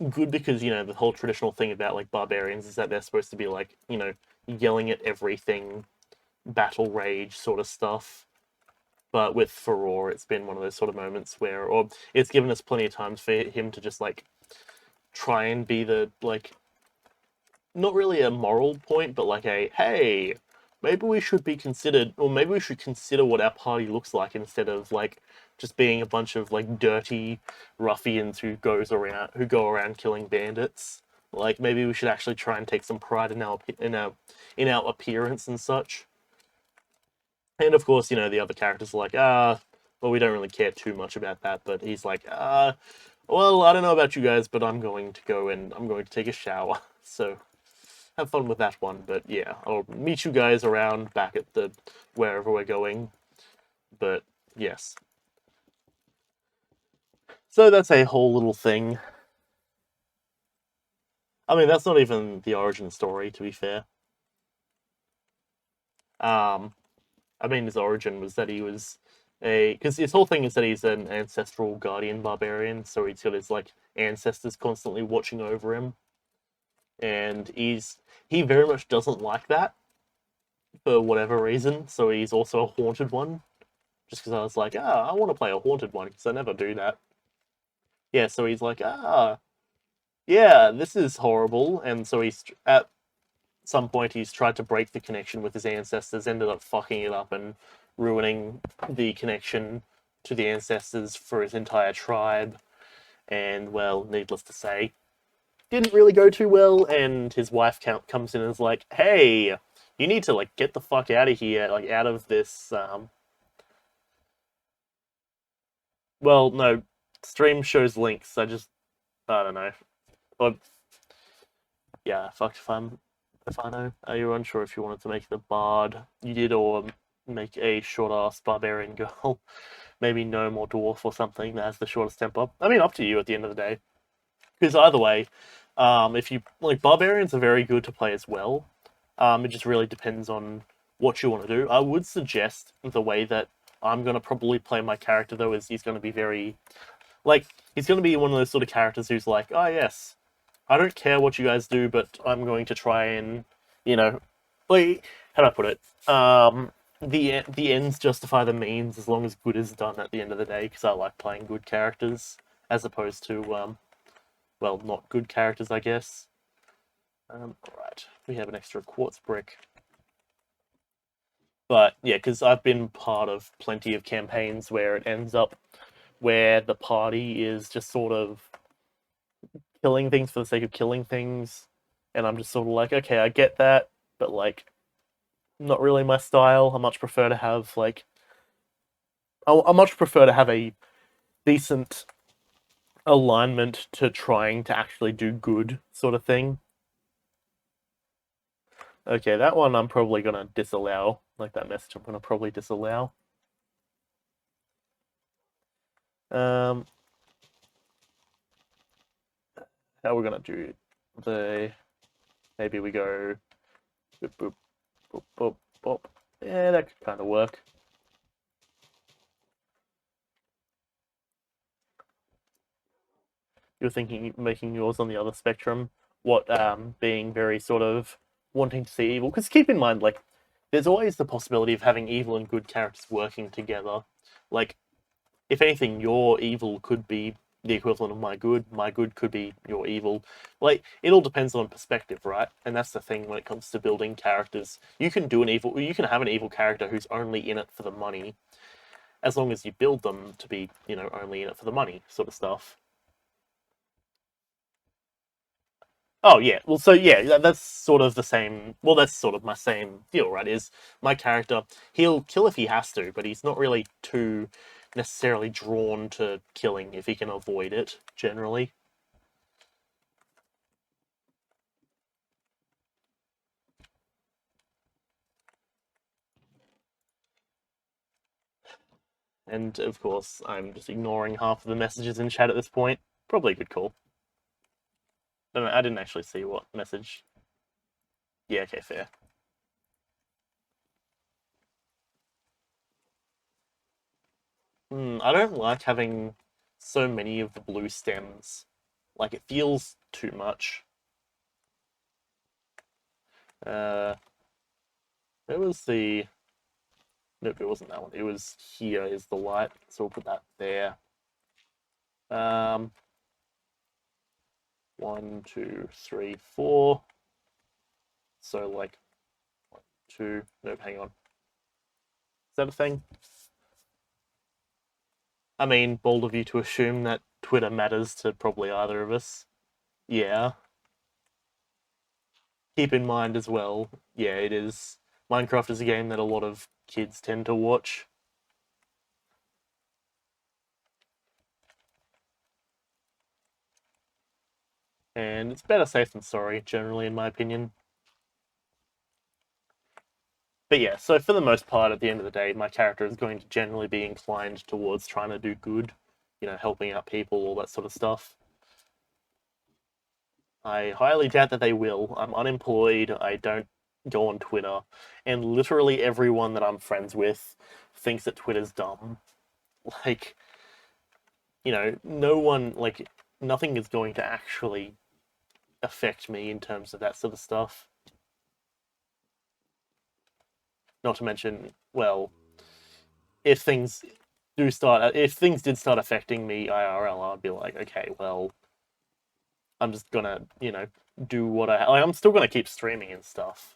good because the whole traditional thing about like barbarians is that they're supposed to be like yelling at everything, battle rage sort of stuff. But with Furore, it's been one of those sort of moments where, or it's given us plenty of times for him to just like try and be the like, not really a moral point, but like a hey, maybe we should be considered, or maybe we should consider what our party looks like instead of like just being a bunch of like dirty ruffians who go around killing bandits. Like maybe we should actually try and take some pride in our appearance and such. And of course, the other characters are like, well, we don't really care too much about that. But he's like, well, I don't know about you guys, but I'm going to go and I'm going to take a shower. So have fun with that one. But yeah, I'll meet you guys around back at the wherever we're going. But yes. So that's a whole little thing. I mean, that's not even the origin story, to be fair. I mean, his origin was that he was because his whole thing is that he's an ancestral guardian barbarian, so he's got his like ancestors constantly watching over him, and he very much doesn't like that for whatever reason. So he's also a haunted one, just because I was like, I want to play a haunted one because I never do that. Yeah, so he's like, yeah, this is horrible, and so he's at some point he's tried to break the connection with his ancestors, ended up fucking it up and ruining the connection to the ancestors for his entire tribe. And well, needless to say, didn't really go too well. And his wife comes in and is like, "Hey, you need to like get the fuck out of here, like out of this." Well, no, stream shows links. I don't know. Or, yeah, fuck if I know. Are you unsure if you wanted to make the bard you did, or make a short ass barbarian girl? Maybe gnome or dwarf or something that has the shortest temper. I mean, up to you at the end of the day. Because either way, if you like, barbarians are very good to play as well. It just really depends on what you want to do. I would suggest the way that I'm gonna probably play my character though is he's gonna be very like he's gonna be one of those sort of characters who's like, oh yes, I don't care what you guys do, but I'm going to try and, like, how do I put it? The ends justify the means as long as good is done at the end of the day. Because I like playing good characters as opposed to, well, not good characters, I guess. Right, we have an extra quartz brick. But yeah, because I've been part of plenty of campaigns where it ends up where the party is just sort of killing things for the sake of killing things, and I'm just sort of like, okay, I get that, but like, not really my style. I much prefer to have like, I much prefer to have a decent alignment to trying to actually do good, sort of thing. Okay, that one I'm probably gonna disallow. Like that message, I'm gonna probably disallow. Um, how we're gonna do the? Maybe we go boop boop boop boop boop. Yeah, that could kind of work. You're thinking making yours on the other spectrum, what being very sort of wanting to see evil. Because keep in mind, like, there's always the possibility of having evil and good characters working together. Like, if anything, your evil could be the equivalent of my good could be your evil. Like, it all depends on perspective, right? And that's the thing when it comes to building characters. You can have an evil character who's only in it for the money, as long as you build them to be, only in it for the money, sort of stuff. Oh yeah, well, so yeah, that's sort of the same. Well, that's sort of my same deal, right? Is my character, he'll kill if he has to, but he's not really too necessarily drawn to killing if he can avoid it. Generally, and of course, I'm just ignoring half of the messages in chat at this point. Probably a good call. I didn't actually see what message. Yeah, okay, fair. I don't like having so many of the blue stems. Like, it feels too much. Uh, where was the... Nope, it wasn't that one. It was here is the light, so we'll put that there. Um, 1, 2, 3, 4. So, like, 1, 2... Nope, hang on. Is that a thing? I mean, bold of you to assume that Twitter matters to probably either of us. Yeah. Keep in mind as well, yeah, it is. Minecraft is a game that a lot of kids tend to watch. And it's better safe than sorry, generally, in my opinion. But yeah, so for the most part, at the end of the day, my character is going to generally be inclined towards trying to do good, helping out people, all that sort of stuff. I highly doubt that they will. I'm unemployed, I don't go on Twitter, and literally everyone that I'm friends with thinks that Twitter's dumb. Like, no one, like, nothing is going to actually affect me in terms of that sort of stuff. Not to mention, well, if things did start affecting me IRL, I'd be like, okay, well, I'm just gonna, do what I'm still gonna keep streaming and stuff.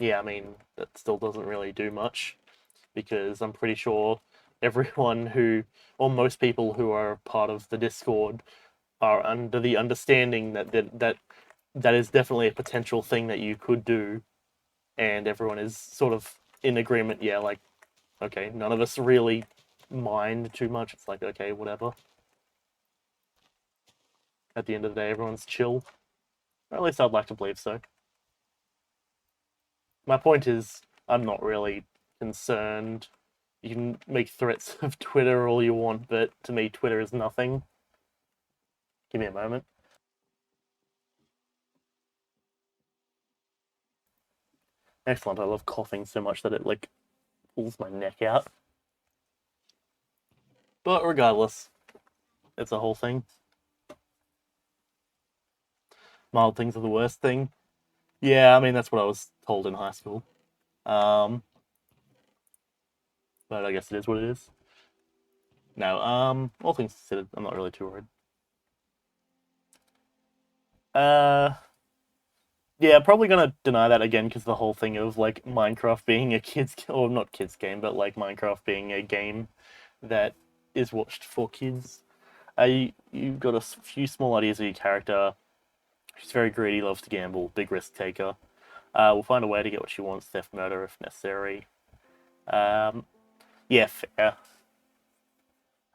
Yeah, I mean, that still doesn't really do much because I'm pretty sure everyone who, or most people who are part of the Discord, are under the understanding that is definitely a potential thing that you could do, and everyone is sort of in agreement. Yeah, like, okay, none of us really mind too much. It's like, okay, whatever. At the end of the day, everyone's chill. Or at least I'd like to believe so. My point is, I'm not really concerned. You can make threats of Twitter all you want, but to me, Twitter is nothing. Give me a moment. Excellent. I love coughing so much that it, like, pulls my neck out. But regardless, it's a whole thing. Mild things are the worst thing. Yeah, I mean, that's what I was told in high school. Um, but I guess it is what it is. No, all things considered, I'm not really too worried. Uh, yeah, probably gonna deny that again because the whole thing of like Minecraft being a kids or not kids game, but like Minecraft being a game that is watched for kids. You've got a few small ideas of your character. She's very greedy, loves to gamble, big risk taker. Will find a way to get what she wants, theft, murder if necessary. Um, yeah, fair.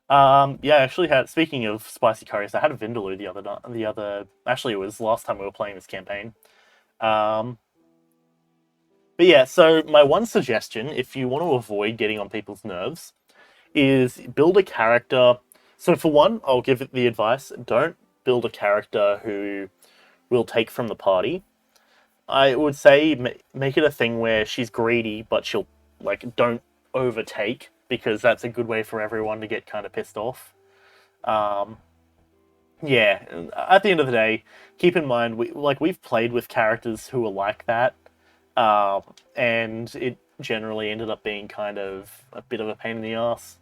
Yeah, I actually had. Speaking of spicy curries, I had a vindaloo the other night. Actually, it was last time we were playing this campaign. Um, but yeah, so my one suggestion, if you want to avoid getting on people's nerves, is build a character. So for one, I'll give it the advice: don't build a character who will take from the party. I would say make it a thing where she's greedy, but she'll like don't overtake because that's a good way for everyone to get kind of pissed off. Um, yeah, at the end of the day, keep in mind we've played with characters who are like that, and it generally ended up being kind of a bit of a pain in the ass.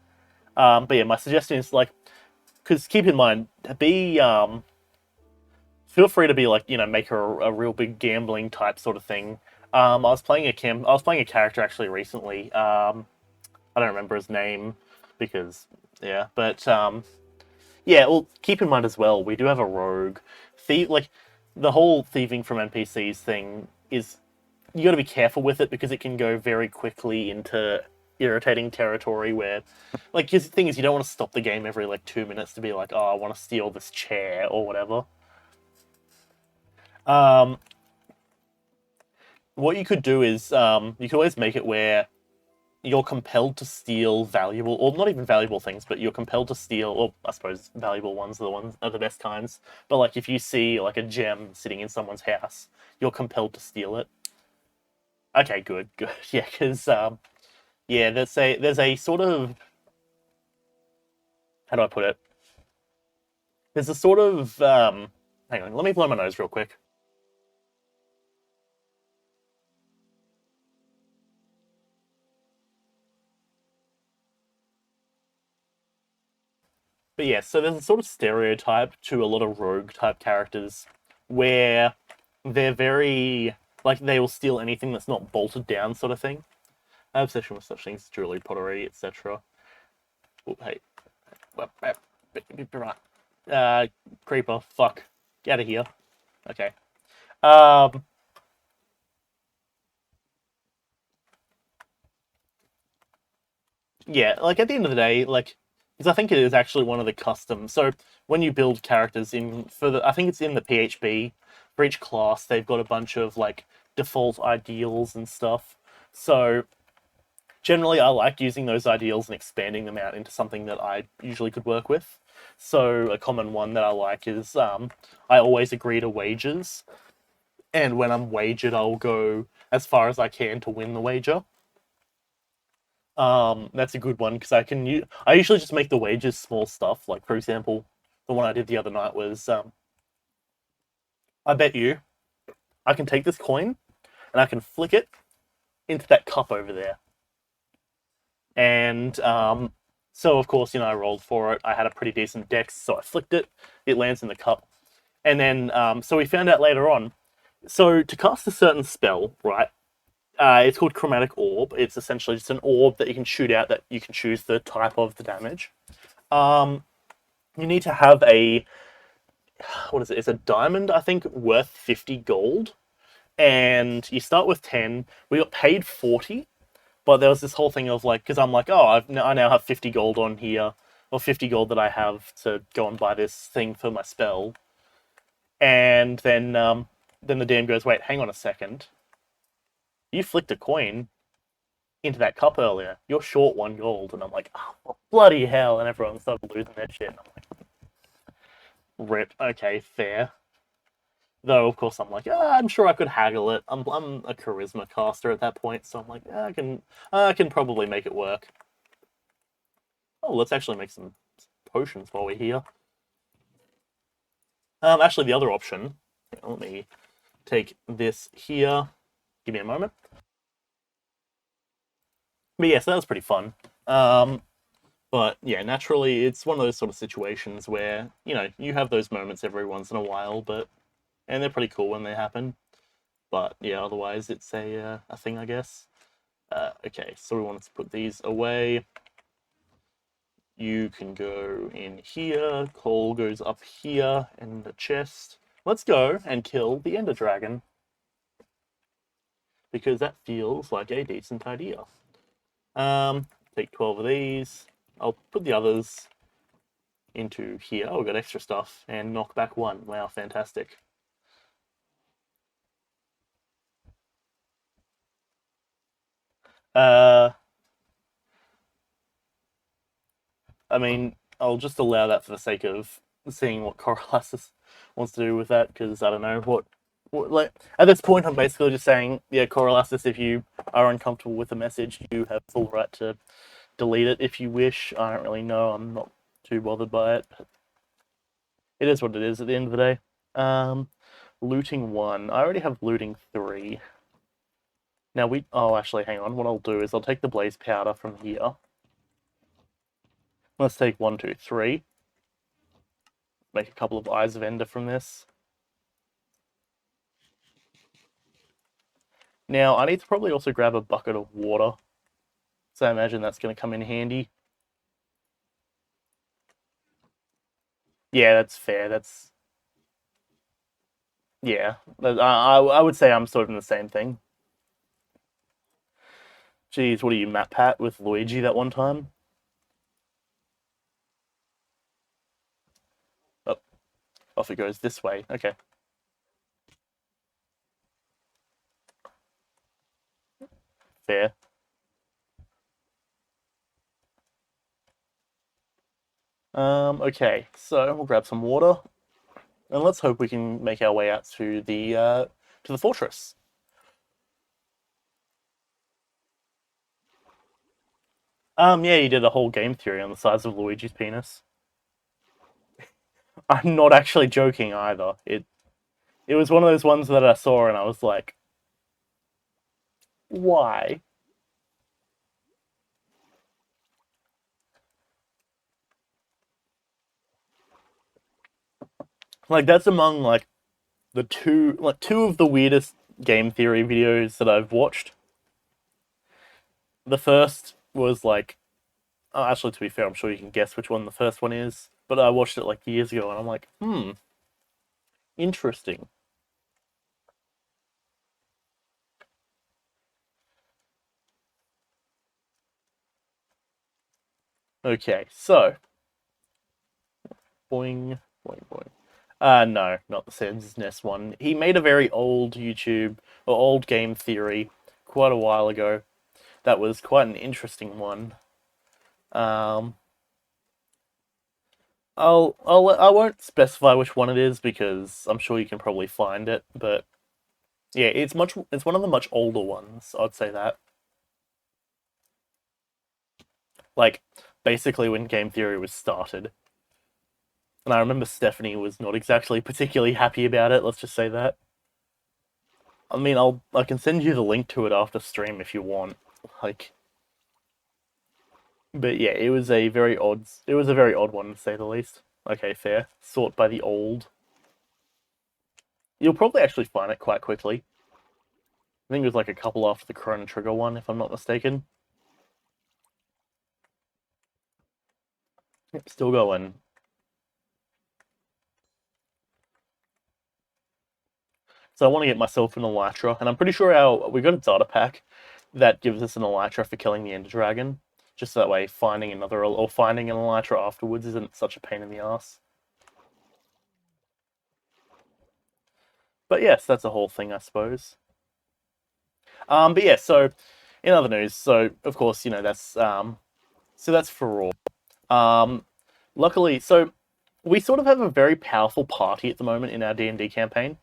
But yeah, my suggestion is like, because keep in mind, be feel free to be like make her a real big gambling type sort of thing. I was playing a character actually recently. I don't remember his name because yeah, but Yeah, well, keep in mind as well, we do have a rogue. Like, the whole thieving from NPCs thing is, you gotta be careful with it because it can go very quickly into irritating territory where, like, 'cause the thing is, you don't want to stop the game every, like, 2 minutes to be like, oh, I want to steal this chair or whatever. Um, what you could do is, you could always make it where you're compelled to steal valuable, or not even valuable things, but you're compelled to steal, or I suppose valuable ones are the best kinds. But like if you see like a gem sitting in someone's house, you're compelled to steal it. Okay, good, good. Yeah, because yeah, there's a sort of, how do I put it? There's a sort of hang on, let me blow my nose real quick. But yeah, so there's a sort of stereotype to a lot of rogue type characters where they're very, like, they will steal anything that's not bolted down, sort of thing. I have obsession with such things as jewelry, pottery, etc. Oh, hey, uh, creeper, fuck, get out of here. Okay. Um, yeah, like at the end of the day, like, because I think it is actually one of the customs. So when you build characters in for the, I think it's in the PHB, for each class they've got a bunch of like default ideals and stuff. So generally, I like using those ideals and expanding them out into something that I usually could work with. So a common one that I like is I always agree to wagers, and when I'm wagered, I'll go as far as I can to win the wager. That's a good one because I usually just make the wagers small stuff. Like for example, the one I did the other night was I bet you I can take this coin and I can flick it into that cup over there. And so of course, I rolled for it. I had a pretty decent dex, so I flicked it. It lands in the cup, and then so we found out later on. So to cast a certain spell, right? It's called Chromatic Orb. It's essentially just an orb that you can shoot out that you can choose the type of the damage. Um, you need to have a, what is it? It's a diamond, I think, worth 50 gold, and you start with 10. We got paid 40. But there was this whole thing of like, because I'm like, oh, I now have 50 gold on here, or 50 gold that I have to go and buy this thing for my spell. And then the DM goes, wait, hang on a second. You flicked a coin into that cup earlier. You're short 1 gold. And I'm like, oh, bloody hell. And everyone started losing their shit. And I'm like, rip, okay, fair. Though, of course, I'm like, I'm sure I could haggle it. I'm a charisma caster at that point, so I'm like, I can probably make it work. Oh, let's actually make some potions while we're here. Actually, the other option. Let me take this here. Give me a moment. But yeah, so that was pretty fun. But yeah, naturally, it's one of those sort of situations where you have those moments every once in a while, and they're pretty cool when they happen. But yeah, otherwise, it's a thing, I guess. Okay, so we wanted to put these away. You can go in here. Cole goes up here in the chest. Let's go and kill the Ender Dragon, because that feels like a decent idea. Take 12 of these. I'll put the others into here. Oh, we've got extra stuff. And knock back 1. Wow, fantastic. Uh, I mean, I'll just allow that for the sake of seeing what Coriolanus wants to do with that, because I don't know what, like, at this point, I'm basically just saying, yeah, Coriolanus, if you are uncomfortable with the message, you have full right to delete it if you wish. I don't really know. I'm not too bothered by it. It is what it is at the end of the day. Looting 1. I already have looting 3. Now oh, actually, hang on. What I'll do is I'll take the blaze powder from here. Let's take 1, 2, 3. Make a couple of Eyes of Ender from this. Now, I need to probably also grab a bucket of water. So I imagine that's going to come in handy. Yeah, that's fair. That's yeah. I would say I'm sort of in the same thing. Geez, what are you, Map Pat with Luigi that one time? Oh, off it goes this way. Okay, fair. Okay, so we'll grab some water and let's hope we can make our way out to the fortress. Yeah, you did a whole game theory on the size of Luigi's penis. I'm not actually joking either. It was one of those ones that I saw and I was like, why? Like that's among like the two of the weirdest game theory videos that I've watched. The first was like, oh, actually, to be fair, I'm sure you can guess which one the first one is. But I watched it like years ago, and I'm like, interesting. Okay, so boing, boing, boing. No, not the Sands Nest one. He made a very old YouTube or old game theory quite a while ago. That was quite an interesting one. Um, I won't specify which one it is because I'm sure you can probably find it. But yeah, it's one of the much older ones. I'd say that. Like basically when game theory was started. And I remember Stephanie was not exactly particularly happy about it. Let's just say that. I mean, I can send you the link to it after stream if you want. Like, but yeah, it was a very odd one to say the least. Okay, fair. Sort by the old. You'll probably actually find it quite quickly. I think it was like a couple after the Chrono Trigger one, if I'm not mistaken. Yep, still going. So I want to get myself an Elytra, and I'm pretty sure we got a data pack that gives us an Elytra for killing the Ender Dragon. Just so that way finding another or finding an Elytra afterwards isn't such a pain in the ass. But yes, that's a whole thing, I suppose. But yeah, so in other news, so of course, that's Furore. Um, luckily, so we sort of have a very powerful party at the moment in our D&D campaign.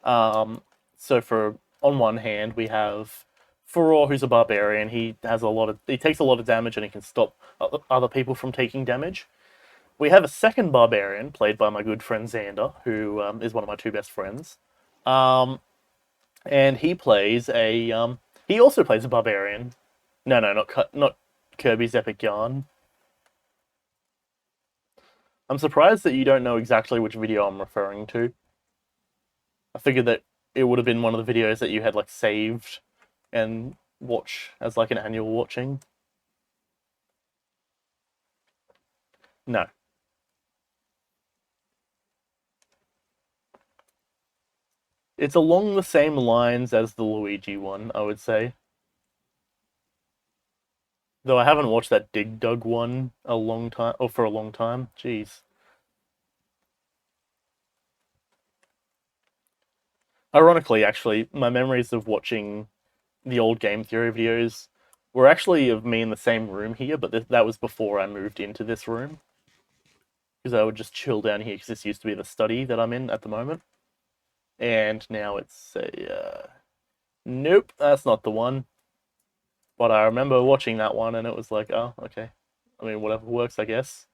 Um, so for on one hand, we have Furore, who's a barbarian. He takes a lot of damage, and he can stop other people from taking damage. We have a second barbarian, played by my good friend Xander, who is one of my two best friends. Um, and he also plays a barbarian. No, no, not Kirby's Epic Yarn. I'm surprised that you don't know exactly which video I'm referring to. I figured that it would have been one of the videos that you had like saved and watch as like an annual watching. No. It's along the same lines as the Luigi one, I would say. Though I haven't watched that Dig Dug one for a long time. Jeez. Ironically, actually, my memories of watching the old game theory videos were actually of me in the same room here, but that was before I moved into this room. Because I would just chill down here because this used to be the study that I'm in at the moment. And now it's nope, that's not the one. But I remember watching that one and it was like, oh, okay. I mean, whatever works, I guess.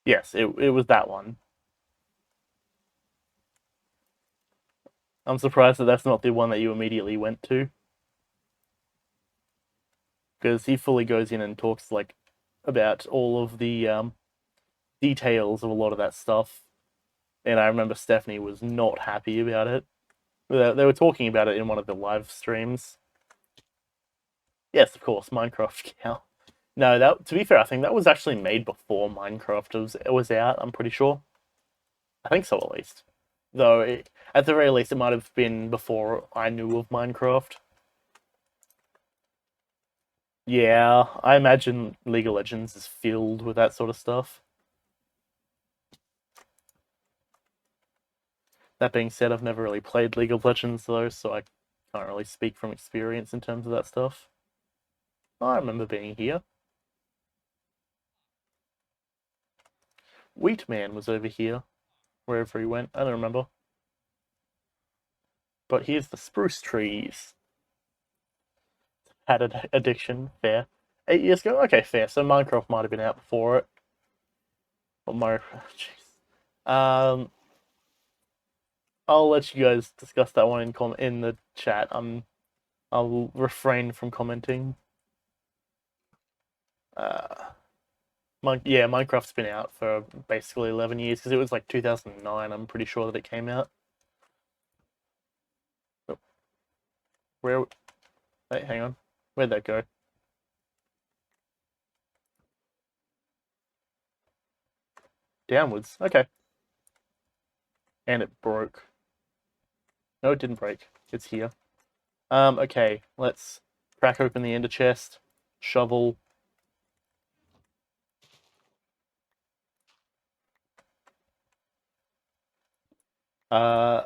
Yes, it was that one. I'm surprised that that's not the one that you immediately went to. Because he fully goes in and talks like about all of the details of a lot of that stuff. And I remember Stephanie was not happy about it. They were talking about it in one of the live streams. Yes, of course, Minecraft cow. No, that, to be fair, I think that was actually made before Minecraft was out. I'm pretty sure. I think so, at least. Though, at the very least, it might have been before I knew of Minecraft. Yeah, I imagine League of Legends is filled with that sort of stuff. That being said, I've never really played League of Legends though, so I can't really speak from experience in terms of that stuff. Oh, I remember being here. Wheatman was over here, wherever he went. I don't remember. But here's the spruce trees. Had an addiction, fair. 8 years ago? Okay, fair. So Minecraft might have been out before it. But Mario... Jeez. I'll let you guys discuss that one in the chat. I'll refrain from commenting. Yeah, Minecraft's been out for basically 11 years because it was like 2009. I'm pretty sure that it came out. Oh, where? Wait, hang on. Where'd that go? Downwards. Okay. And it broke. No, it didn't break. It's here. Okay. Let's crack open the ender chest. Shovel. I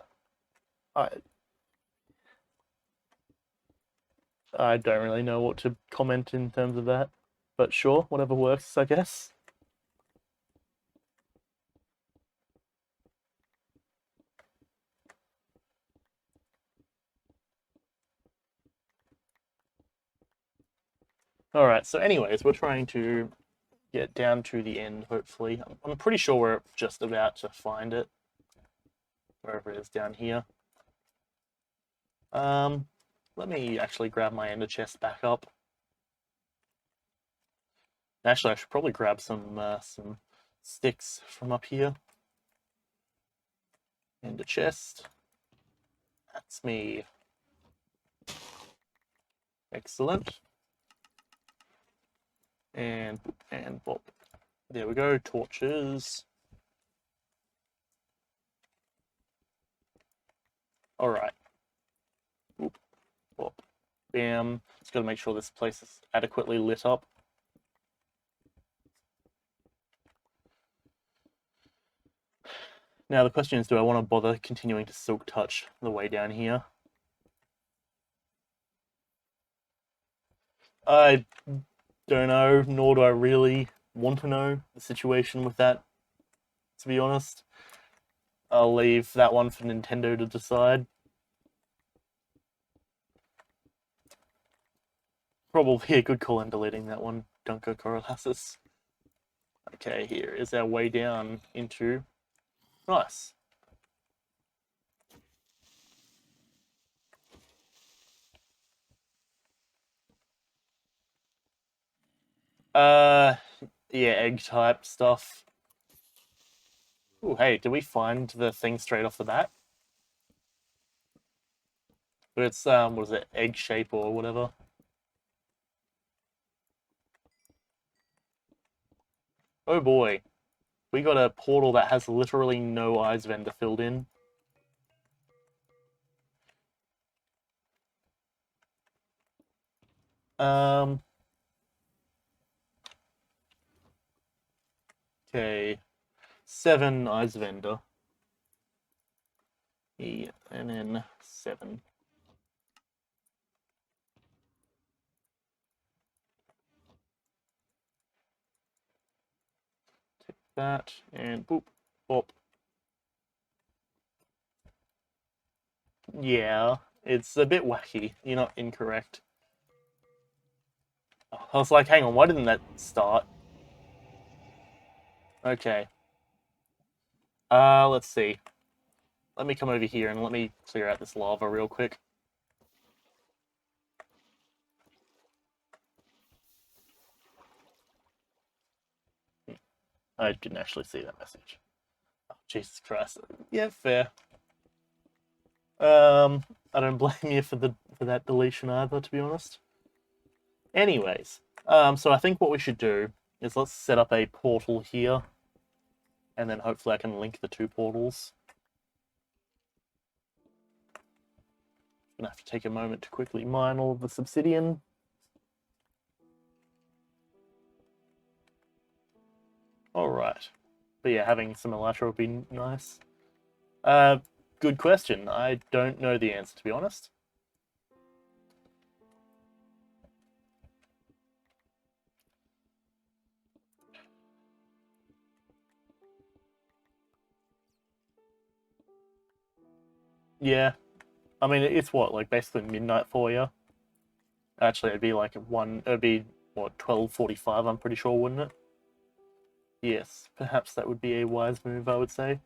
I don't really know what to comment in terms of that, but sure, whatever works, I guess. Alright, so anyways, we're trying to get down to the end, hopefully. I'm pretty sure we're just about to find it. Wherever it is down here. Let me actually grab my ender chest back up. Actually, I should probably grab some sticks from up here. Ender chest. That's me. Excellent. And well, there we go. Torches. All right. Oop. Well, bam. Just got to make sure this place is adequately lit up. Now the question is, do I want to bother continuing to silk touch the way down here? I don't know, nor do I really want to know the situation with that, to be honest. I'll leave that one for Nintendo to decide. Probably a good call in deleting that one, Dunko Corollassus. Okay, here is our way down into... Nice. Yeah, egg type stuff. Oh, hey, did we find the thing straight off the bat? It's, what is it, egg shape or whatever? Oh boy. We got a portal that has literally no eyes vendor filled in. Okay. 7 eyes vendor. Yeah, and then 7. Take that, and boop, boop. Yeah, it's a bit wacky. You're not incorrect. I was like, hang on, why didn't that start? Okay. Let's see. Let me come over here and let me clear out this lava real quick. I didn't actually see that message. Oh, Jesus Christ. Yeah, fair. I don't blame you for that deletion either, to be honest. Anyways, so I think what we should do is let's set up a portal here, and then hopefully I can link the two portals. I'm gonna have to take a moment to quickly mine all of the obsidian. Alright. But yeah, having some elytra would be nice. Good question. I don't know the answer, to be honest. Yeah. I mean, it's what, like basically midnight for you? Actually, it'd be like it'd be, what, 12:45, I'm pretty sure, wouldn't it? Yes, perhaps that would be a wise move, I would say.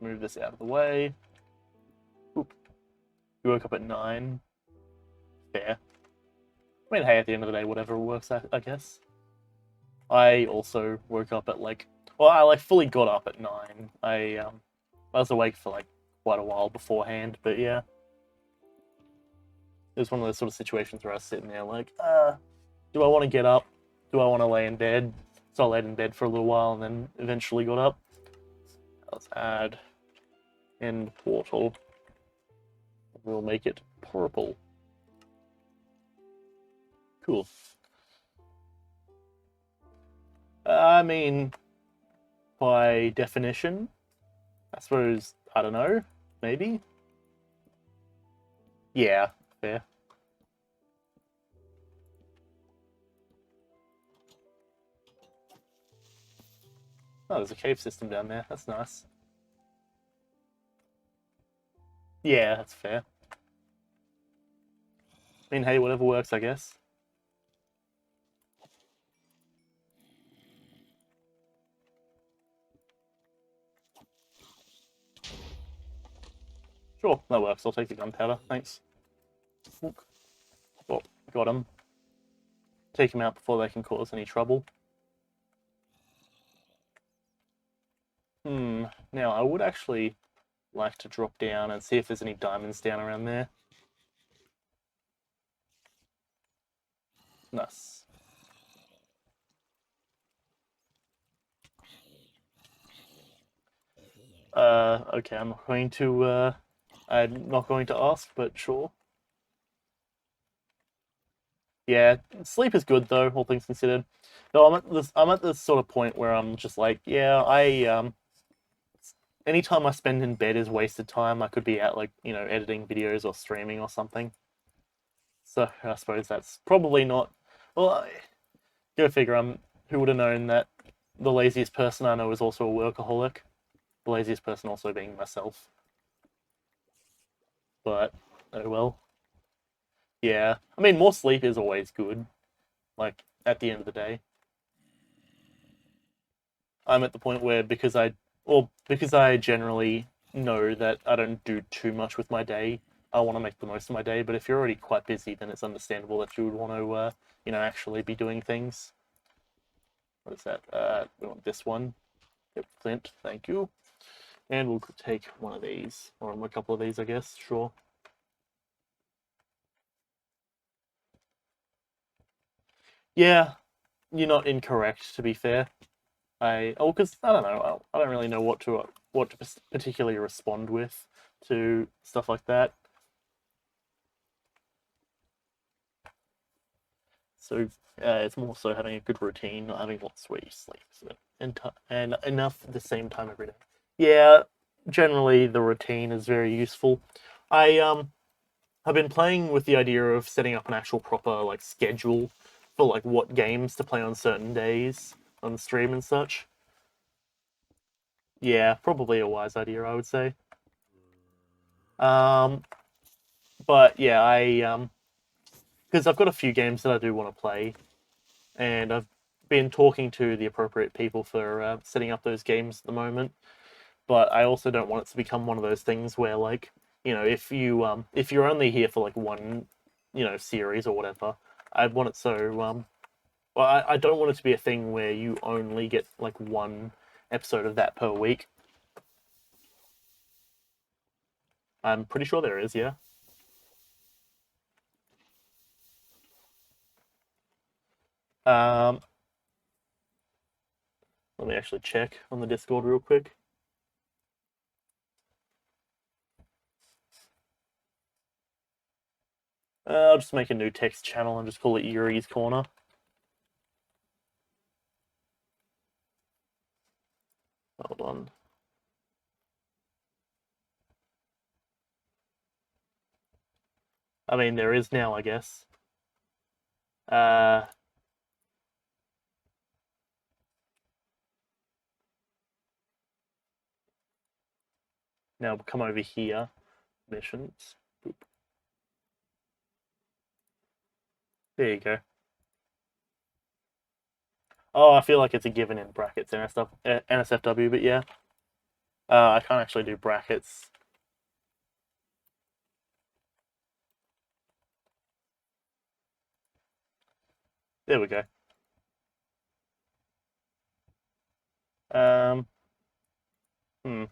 Move this out of the way. Oop. You woke up at 9. Fair. I mean, hey, at the end of the day, whatever works, I guess. I also woke up at like, well, I like fully got up at 9. I was awake for like quite a while beforehand, but yeah. It was one of those sort of situations where I was sitting there like, do I want to get up? Do I want to lay in bed? So I laid in bed for a little while and then eventually got up. Let's add end portal. We'll make it purple. Cool. I mean, by definition, I suppose, I don't know, maybe? Yeah, fair. Oh, there's a cave system down there. That's nice. Yeah, that's fair. I mean, hey, whatever works, I guess. Sure, that works. I'll take the gunpowder. Thanks. Oh, got him. Take him out before they can cause any trouble. Now, I would actually like to drop down and see if there's any diamonds down around there. Nice. Okay, I'm not going to ask, but sure. Yeah, sleep is good though, all things considered. Though I'm at this sort of point where I'm just like, yeah, any time I spend in bed is wasted time. I could be out like, editing videos or streaming or something. So I suppose that's probably not. Well, go figure. Who would have known that the laziest person I know is also a workaholic. The laziest person also being myself. But oh well. Yeah, I mean, more sleep is always good. Like at the end of the day, I'm at the point where because I generally know that I don't do too much with my day, I want to make the most of my day. But if you're already quite busy, then it's understandable that you would want to, actually be doing things. What is that? We want this one. Yep, flint. Thank you. And we'll take one of these, or a couple of these, I guess. Sure. Yeah, you're not incorrect. To be fair, because I don't know. I don't really know what to particularly respond with to stuff like that. So it's more so having a good routine, not having lots where you sleep, and enough at the same time every day. Yeah, generally the routine is very useful. I've been playing with the idea of setting up an actual proper like schedule for like what games to play on certain days on the stream and such. Yeah, probably a wise idea, I would say. Um, but yeah, because I've got a few games that I do want to play, and I've been talking to the appropriate people for setting up those games at the moment. But I also don't want it to become one of those things where, like, if you're only here for like one, series or whatever, I want it so well, I don't want it to be a thing where you only get like one episode of that per week. I'm pretty sure there is, yeah. Um, Let me actually check on the Discord real quick. I'll just make a new text channel and just call it Yuri's Corner. Hold on. I mean, there is now, I guess. Uh, Now we'll come over here. Missions. Boop. There you go. Oh, I feel like it's a given in brackets NSFW, but yeah. I can't actually do brackets. There we go. Um, hmm.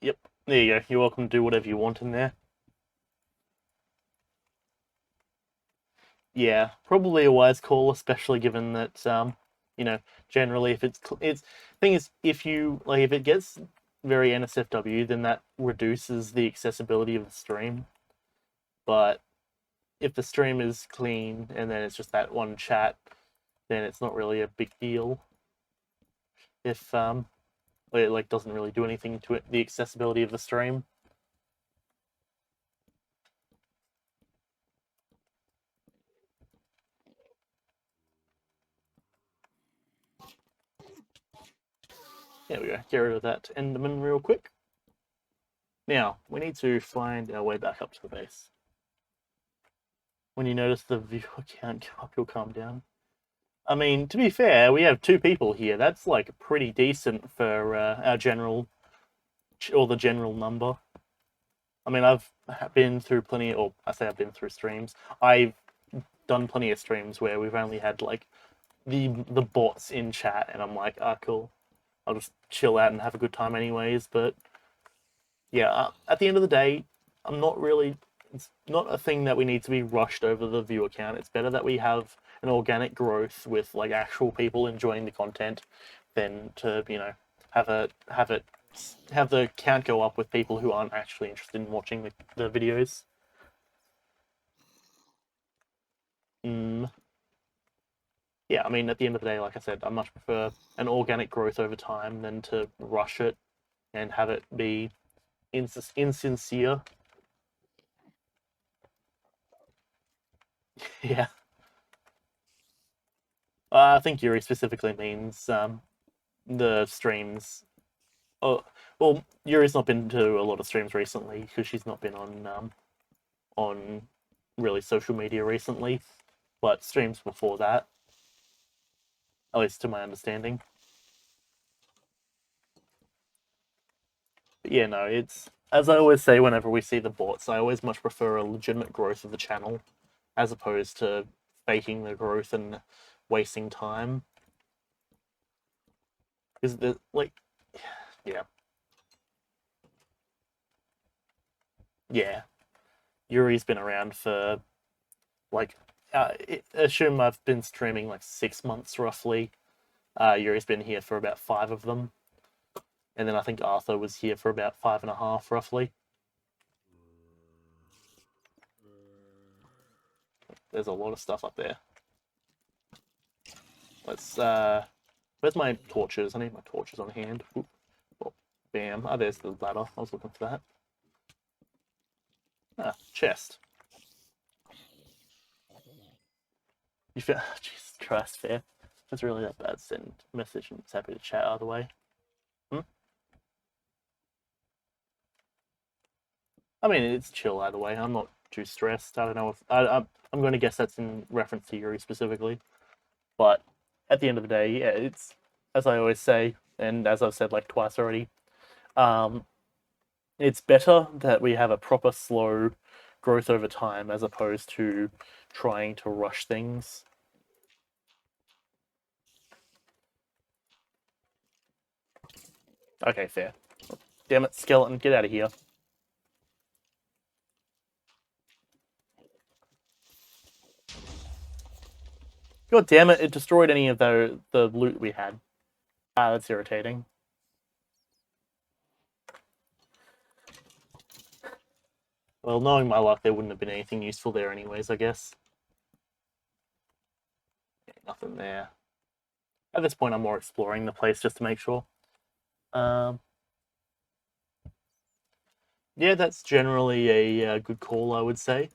Yep. There you go. You're welcome to do whatever you want in there. Yeah, probably a wise call, especially given that you know, generally if it's thing is if you like if it gets very NSFW, then that reduces the accessibility of the stream. But if the stream is clean and then it's just that one chat, then it's not really a big deal. If it like doesn't really do anything to the accessibility of the stream. There we go. Get rid of that Enderman real quick. Now we need to find our way back up to the base. When you notice the viewer count go up, you'll calm down. I mean, to be fair, we have 2 people here. That's like pretty decent for our general, or the general number. I mean, I've been through plenty, or I say I've been through streams. I've done plenty of streams where we've only had like the bots in chat, and I'm like, ah, cool. I'll just chill out and have a good time, anyways. But yeah, at the end of the day, I'm not really. It's not a thing that we need to be rushed over the viewer count. It's better that we have an organic growth with like actual people enjoying the content than to have the count go up with people who aren't actually interested in watching the videos. Mm. Yeah, I mean, at the end of the day, like I said, I much prefer an organic growth over time than to rush it and have it be insincere. Yeah. I think Yuri specifically means the streams. Oh, well, Yuri's not been to a lot of streams recently because she's not been on really social media recently, but streams before that, at least to my understanding. But yeah, no, it's as I always say whenever we see the bots, I always much prefer a legitimate growth of the channel as opposed to faking the growth and wasting time. Because the like, yeah, yeah, Yuri's been around for like, assume I've been streaming like 6 months roughly. Yuri's been here for about 5 of them, and then I think Arthur was here for about 5.5 roughly. There's a lot of stuff up there. Let's where's my torches? I need my torches on hand. Ooh. Oh, bam. Oh, there's the ladder. I was looking for that. Ah, chest. You feel Jesus Christ, fair. It's really that bad. Send message and it's happy to chat either way. Hmm? I mean, it's chill either way. I'm not too stressed. I don't know if I'm going to guess that's in reference to Yuri specifically, but at the end of the day, yeah, it's as I always say, and as I've said like twice already, um, it's better that we have a proper slow growth over time as opposed to trying to rush things. Okay, fair. Damn it, skeleton, get out of here. God damn it, it destroyed any of the loot we had. Ah, that's irritating. Well, knowing my luck, there wouldn't have been anything useful there anyways, I guess. Yeah, nothing there. At this point, I'm more exploring the place just to make sure. Um, yeah, that's generally a good call, I would say.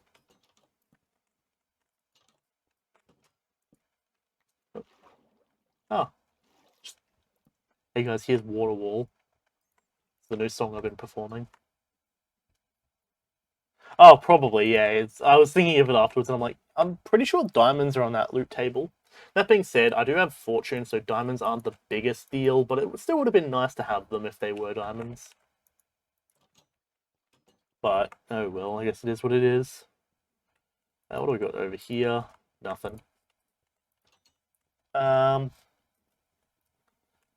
Oh, hey guys, here's Waterwall. It's the new song I've been performing. Oh, probably, yeah. I was thinking of it afterwards, and I'm like, I'm pretty sure diamonds are on that loot table. That being said, I do have fortune, so diamonds aren't the biggest deal, but it still would have been nice to have them if they were diamonds. But, oh well, I guess it is what it is. What do we got over here? Nothing. Um,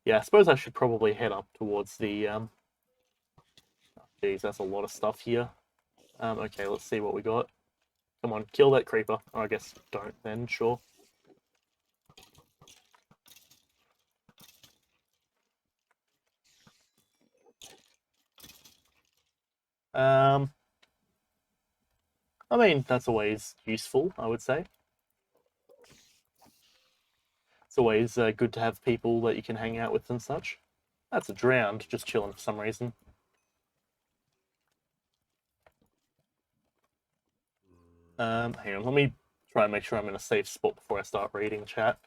yeah, I suppose I should probably head up towards the, Geez, that's a lot of stuff here. Okay, let's see what we got. Come on, kill that creeper. Oh, I guess don't then, sure. I mean, that's always useful, I would say. It's always good to have people that you can hang out with and such. That's a drowned, just chilling for some reason. Hang on, let me try and make sure I'm in a safe spot before I start reading chat.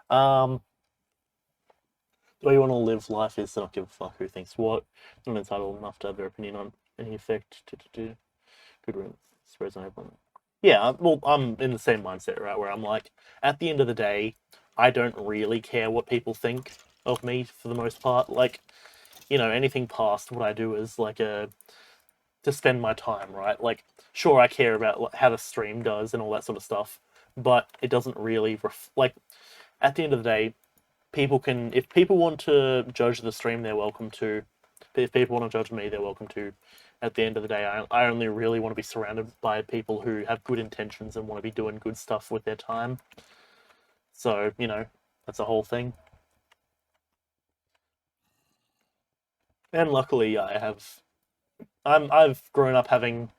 The way you want to live life is to not give a fuck who thinks what. Not entitled enough to have their opinion on any effect. Good riddance. Suppose I have one. Yeah, well, I'm in the same mindset, right? Where I'm like, at the end of the day, I don't really care what people think of me for the most part. Like, anything past what I do is like to spend my time, right? Like, sure, I care about how the stream does and all that sort of stuff, but it doesn't really like. At the end of the day, if people want to judge the stream, they're welcome to. If people want to judge me, they're welcome to. At the end of the day, I only really want to be surrounded by people who have good intentions and want to be doing good stuff with their time. So, that's a whole thing. And luckily, I've grown up having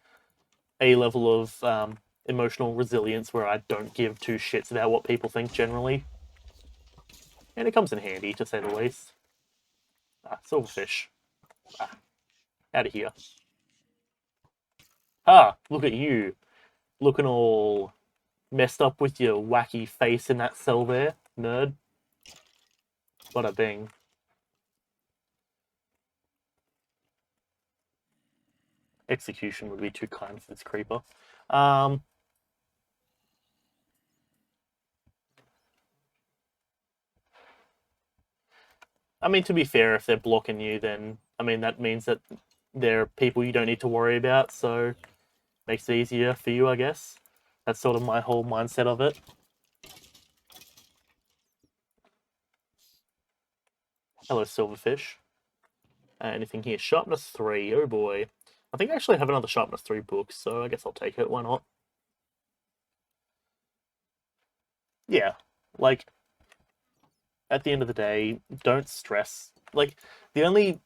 a level of emotional resilience where I don't give two shits about what people think generally. And it comes in handy, to say the least. Silverfish. Out of here. Look at you. Looking all messed up with your wacky face in that cell there, nerd. Bada bing. Execution would be too kind for this creeper. I mean, to be fair, if they're blocking you, then, I mean, that means that they're people you don't need to worry about, so makes it easier for you, I guess. That's sort of my whole mindset of it. Hello, Silverfish. Anything here? Sharpness 3, oh boy. I think I actually have another Sharpness 3 book, so I guess I'll take it, why not? Yeah, like, at the end of the day, don't stress. Like, the only...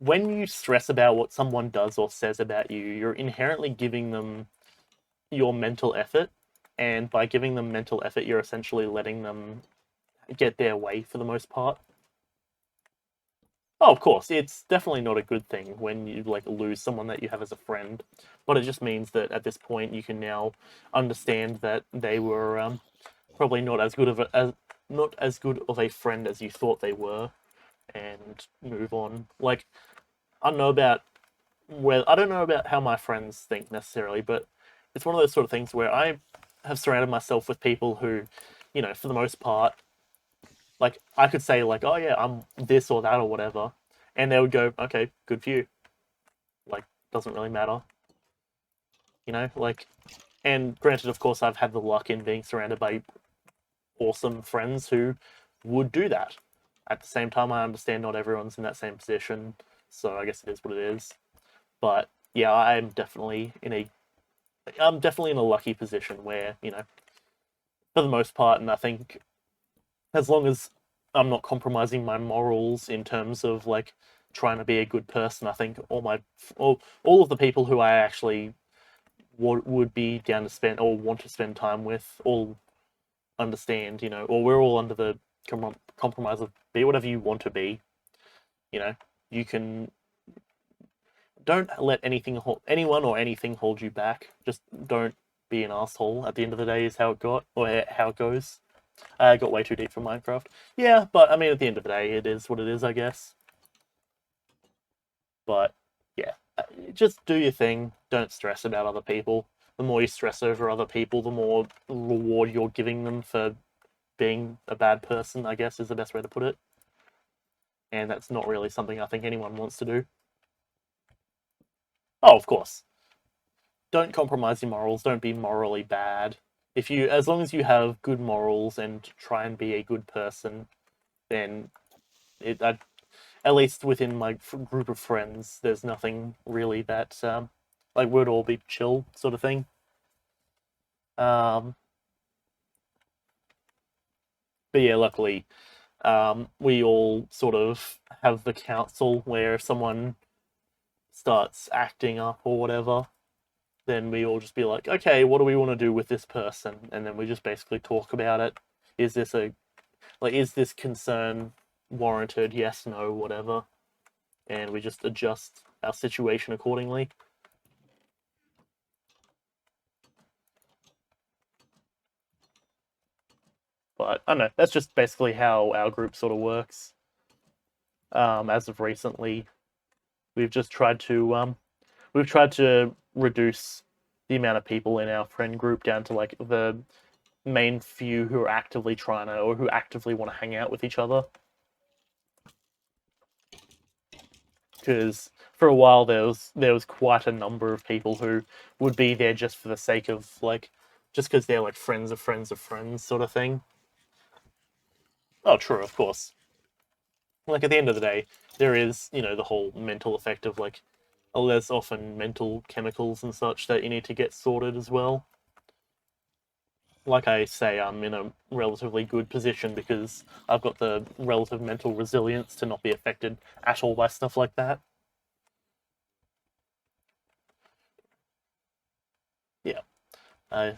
When you stress about what someone does or says about you, you're inherently giving them your mental effort, and by giving them mental effort, you're essentially letting them get their way for the most part. Oh, of course, it's definitely not a good thing when you like lose someone that you have as a friend, but it just means that at this point you can now understand that they were probably not as good of not as good of a friend as you thought they were, and move on. Like, I don't know about I don't know about how my friends think necessarily, but it's one of those sort of things where I have surrounded myself with people who, you know, for the most part, like I could say like, oh yeah, I'm this or that or whatever, and they would go, okay, good for you. Like, doesn't really matter, you know, like. And granted, of course, I've had the luck in being surrounded by awesome friends who would do that. At the same time, I understand not everyone's in that same position, so I guess it is what it is. But yeah, I'm definitely in a lucky position where, you know, for the most part, and I think as long as I'm not compromising my morals in terms of like trying to be a good person, I think all of the people who I actually would be down to spend or want to spend time with all understand, you know, or we're all under the compromise of be whatever you want to be. You know, you can don't let anyone or anything hold you back. Just don't be an asshole. At the end of the day, is how it got or how it goes. I got way too deep for Minecraft. Yeah, but I mean, at the end of the day, it is what it is, I guess. But yeah, just do your thing. Don't stress about other people. The more you stress over other people, the more reward you're giving them for being a bad person, I guess, is the best way to put it. And that's not really something I think anyone wants to do. Oh, of course. Don't compromise your morals. Don't be morally bad. As long as you have good morals and try and be a good person, then at least within my group of friends, there's nothing really that like would all be chill sort of thing. Um, but yeah, luckily, we all sort of have the council where if someone starts acting up or whatever, then we all just be like, okay, what do we want to do with this person? And then we just basically talk about it. Is this is this concern warranted? Yes, no, whatever. And we just adjust our situation accordingly. But I don't know. That's just basically how our group sort of works. As of recently, we've just tried to reduce the amount of people in our friend group down to like the main few who are actively trying to or who actively want to hang out with each other. Because for a while there was quite a number of people who would be there just for the sake of like just because they're like friends of friends of friends sort of thing. Oh, true, of course. Like at the end of the day, there is the whole mental effect of like, oh, there's often mental chemicals and such that you need to get sorted as well. Like I say, I'm in a relatively good position because I've got the relative mental resilience to not be affected at all by stuff like that. Yeah, uh,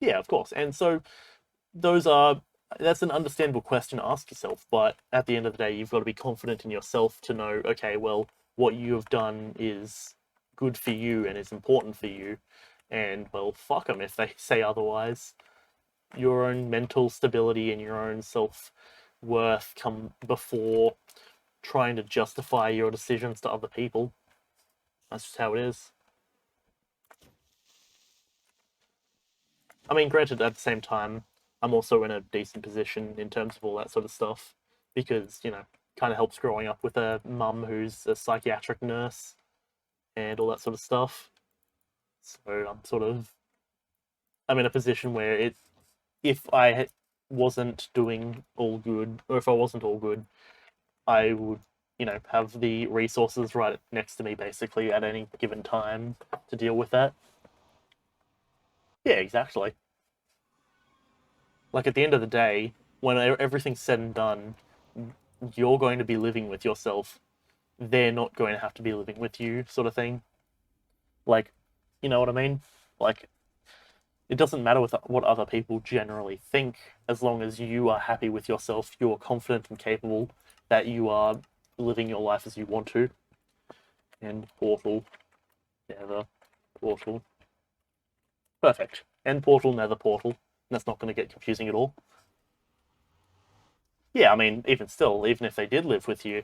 yeah, of course. And so those are that's an understandable question to ask yourself, but at the end of the day, you've got to be confident in yourself to know, okay, well, what you have done is good for you and is important for you, and well, fuck them if they say otherwise. Your own mental stability and your own self worth come before trying to justify your decisions to other people. That's just how it is. I mean, granted, at the same time, I'm also in a decent position in terms of all that sort of stuff because, kind of helps growing up with a mum who's a psychiatric nurse and all that sort of stuff. So I'm in a position where if I wasn't doing all good, or if I wasn't all good, I would, have the resources right next to me basically at any given time to deal with that. Yeah, exactly. Like at the end of the day, when everything's said and done, you're going to be living with yourself. They're not going to have to be living with you, sort of thing. Like, you know what I mean? Like, it doesn't matter what other people generally think, as long as you are happy with yourself, you're confident and capable that you are living your life as you want to. And Portal, Nether, Portal. Perfect. End Portal, Nether Portal. That's not going to get confusing at all. Yeah, I mean, even still, even if they did live with you,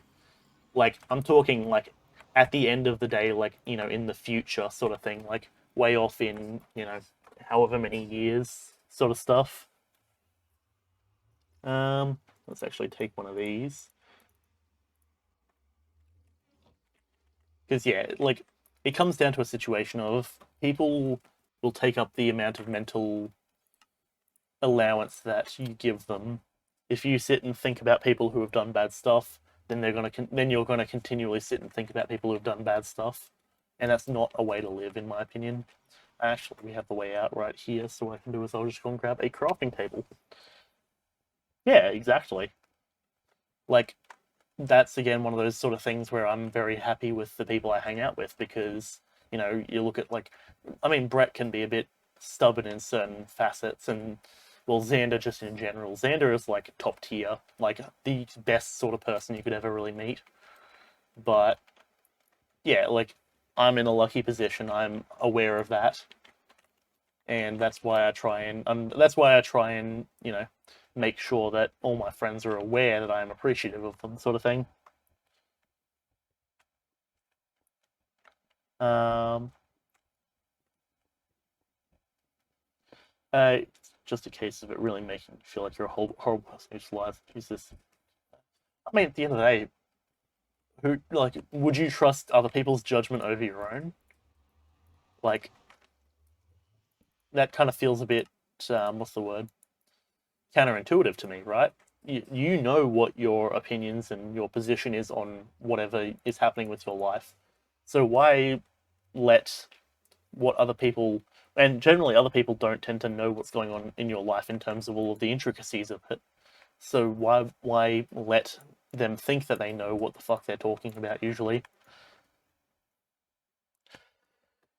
like I'm talking like at the end of the day, like in the future, sort of thing, like way off in however many years, sort of stuff. Let's actually take one of these. Because, yeah, like, it comes down to a situation of people will take up the amount of mental allowance that you give them. If you sit and think about people who have done bad stuff, then you're gonna continually sit and think about people who've done bad stuff, and that's not a way to live, in my opinion. Actually, we have the way out right here, so what I can do is I'll just go and grab a crafting table. Yeah, exactly. Like, that's again one of those sort of things where I'm very happy with the people I hang out with because, you look at like, I mean, Brett can be a bit stubborn in certain facets, and well, Xander just in general. Xander is like top tier, like the best sort of person you could ever really meet. But yeah, like I'm in a lucky position. I'm aware of that, and that's why I try and make sure that all my friends are aware that I am appreciative of them, sort of thing. Um, it's just a case of it really making you feel like you're a horrible person who's lies. Who's this? I mean, at the end of the day, who like would you trust other people's judgment over your own? Like that kind of feels a bit what's the word? Counterintuitive to me, right? You know what your opinions and your position is on whatever is happening with your life. So why let what other people, and generally other people don't tend to know what's going on in your life in terms of all of the intricacies of it. So why let them think that they know what the fuck they're talking about usually?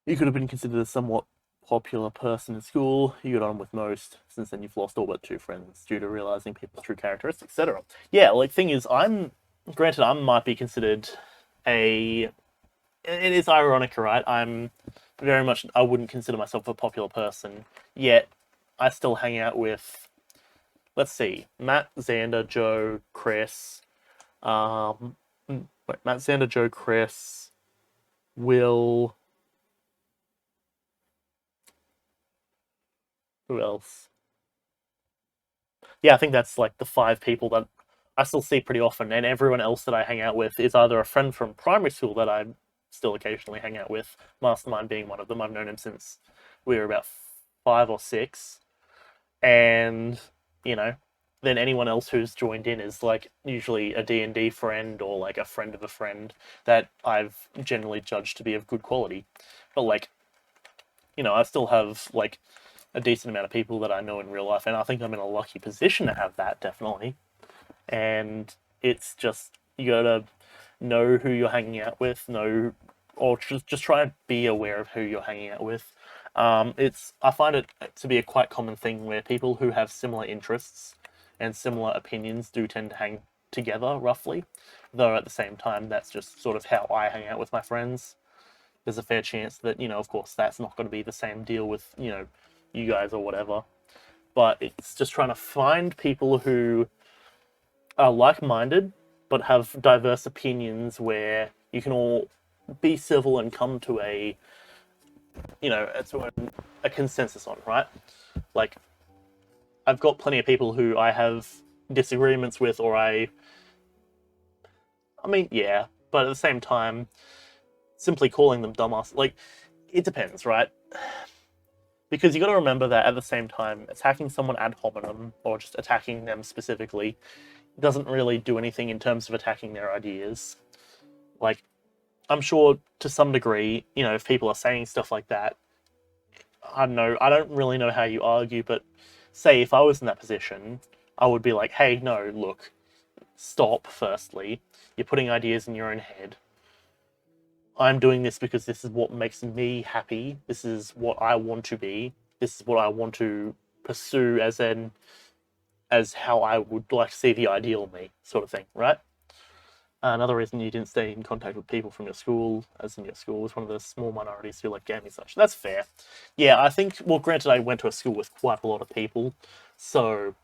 You could have been considered a somewhat popular person in school. You got on with most. Since then, you've lost all but two friends due to realizing people's true characteristics, etc. Yeah, like thing is, granted I might be considered a. It is ironic, right? I'm very much. I wouldn't consider myself a popular person, yet I still hang out with. Let's see, Matt, Xander, Joe, Chris. Matt, Xander, Joe, Chris, Will. Who else? Yeah, I think that's like the five people that I still see pretty often, and everyone else that I hang out with is either a friend from primary school that I still occasionally hang out with, Mastermind being one of them. I've known him since we were about 5 or 6, and you know, then anyone else who's joined in is like usually a D&D friend or like a friend of a friend that I've generally judged to be of good quality. But like, I still have like a decent amount of people that I know in real life, and I think I'm in a lucky position to have that, definitely. And it's just you gotta know who you're hanging out with, know, or just try and be aware of who you're hanging out with. I find it to be a quite common thing where people who have similar interests and similar opinions do tend to hang together roughly, though at the same time that's just sort of how I hang out with my friends. There's a fair chance that of course that's not going to be the same deal with you guys or whatever, but it's just trying to find people who are like-minded but have diverse opinions where you can all be civil and come to a consensus on, right? Like, I've got plenty of people who I have disagreements with, or I mean, yeah, but at the same time, simply calling them dumbass, like, it depends, right? Because you got to remember that at the same time, attacking someone ad hominem or just attacking them specifically doesn't really do anything in terms of attacking their ideas. Like, I'm sure to some degree, if people are saying stuff like that, I don't know, I don't really know how you argue, but say if I was in that position, I would be like, hey, no, look, stop, firstly. You're putting ideas in your own head. I'm doing this because this is what makes me happy. This is what I want to be. This is what I want to pursue as how I would like to see the ideal me, sort of thing, right? Another reason you didn't stay in contact with people from your school, as in your school was one of the small minorities who like gaming such. That's fair. Yeah, I think, well, granted, I went to a school with quite a lot of people, so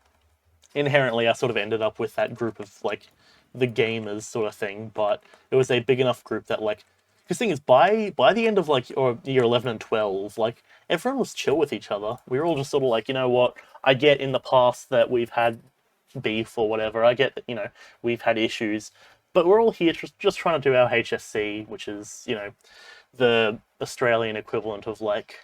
inherently I sort of ended up with that group of like the gamers sort of thing, but it was a big enough group that like, Because thing is, by the end of like or year 11 and 12, like everyone was chill with each other. We were all just sort of like, you know what? I get in the past that we've had beef or whatever. I get that, you know, we've had issues, but we're all here just trying to do our HSC, which is, you know, the Australian equivalent of like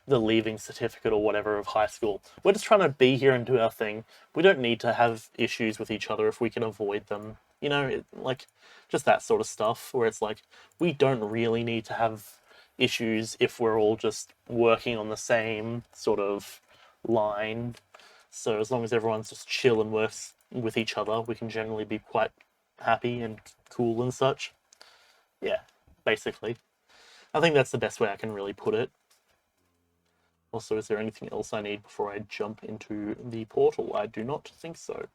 the leaving certificate or whatever of high school. We're just trying to be here and do our thing. We don't need to have issues with each other if we can avoid them. You know, like just that sort of stuff where it's like we don't really need to have issues if we're all just working on the same sort of line. So as long as everyone's just chill and works with each other, we can generally be quite happy and cool and such. Yeah, basically. I think that's the best way I can really put it. Also, is there anything else I need before I jump into the portal? I do not think so.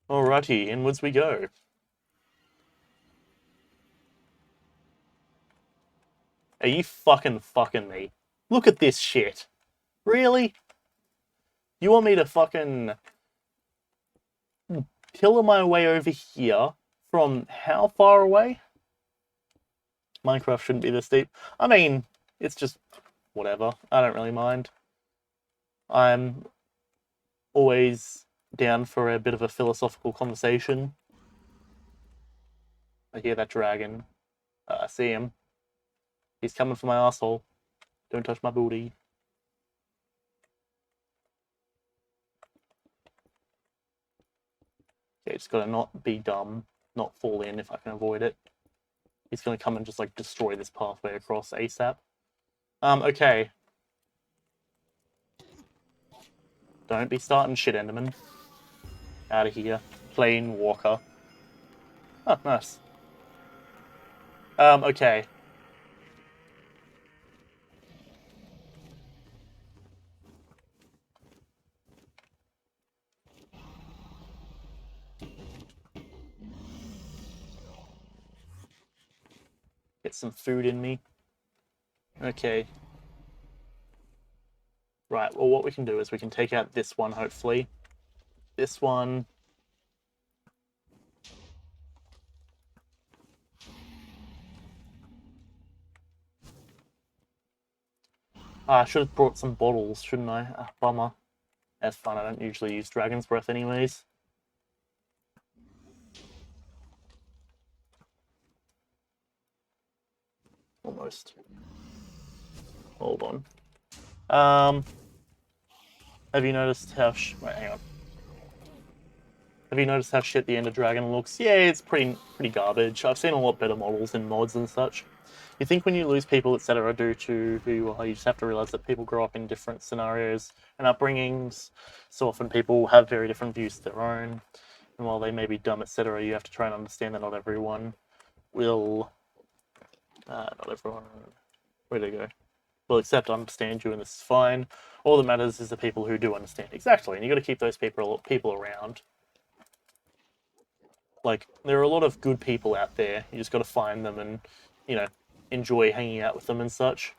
Alrighty, inwards we go. Are you fucking me? Look at this shit. Really? You want me to fucking pillar my way over here from how far away? Minecraft shouldn't be this deep. I mean, it's just whatever. I don't really mind. I'm always down for a bit of a philosophical conversation. I hear that dragon. I see him. He's coming for my asshole. Don't touch my booty. Okay, just gotta not be dumb, not fall in if I can avoid it. He's gonna come and just like destroy this pathway across ASAP. Okay. Don't be starting shit, Enderman. Out of here. Plain walker. Oh, nice. Okay. Get some food in me. Okay. Right, well what we can do is we can take out this one, hopefully. This one. I should have brought some bottles, shouldn't I? Bummer. That's fun, I don't usually use Dragon's Breath anyways. Almost. Hold on. Have you noticed how... Wait, hang on. Have you noticed how shit the Ender Dragon looks? Yeah, it's pretty garbage. I've seen a lot better models in mods and such. You think when you lose people, etc., due to who you are, you just have to realize that people grow up in different scenarios and upbringings. So often people have very different views to their own. And while they may be dumb, etc., you have to try and understand that not everyone will... not everyone... Where'd they go? Will accept, understand you, and this is fine. All that matters is the people who do understand. Exactly, and you got to keep those people around. Like, there are a lot of good people out there. You just got to find them and, you know, enjoy hanging out with them and such.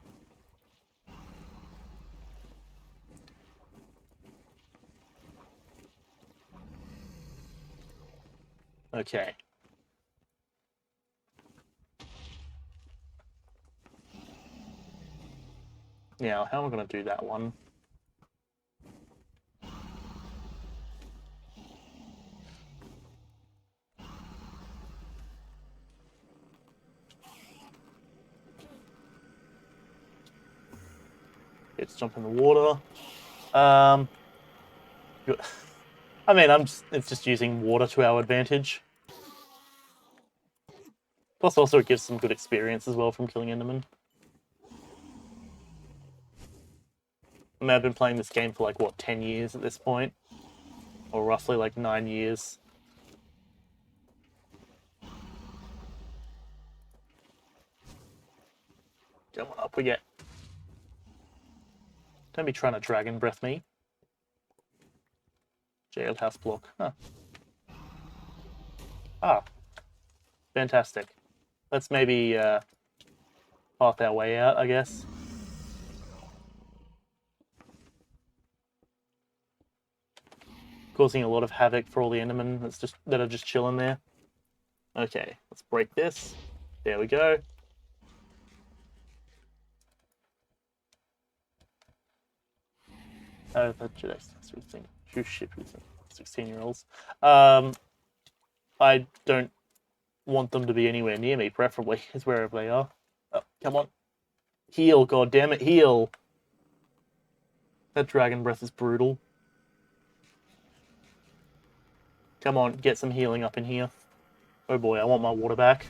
Okay. Now, how am I going to do that one? Let's jump in the water. I mean, it's just using water to our advantage. Plus, also, it gives some good experience as well from killing Endermen. I mean, I've been playing this game for like, what, 10 years at this point? Or roughly like 9 years. Come on, up we get. Don't be trying to dragon breath me. Jailhouse block. Huh. Ah. Fantastic. Let's maybe path our way out, I guess. Causing a lot of havoc for all the Endermen that are just chilling there. Okay, let's break this. There we go. Oh, that should 16-year-olds. I don't want them to be anywhere near me, preferably, is wherever they are. Oh, come on. Heal, goddammit, heal! That dragon breath is brutal. Come on, get some healing up in here. Oh boy, I want my water back.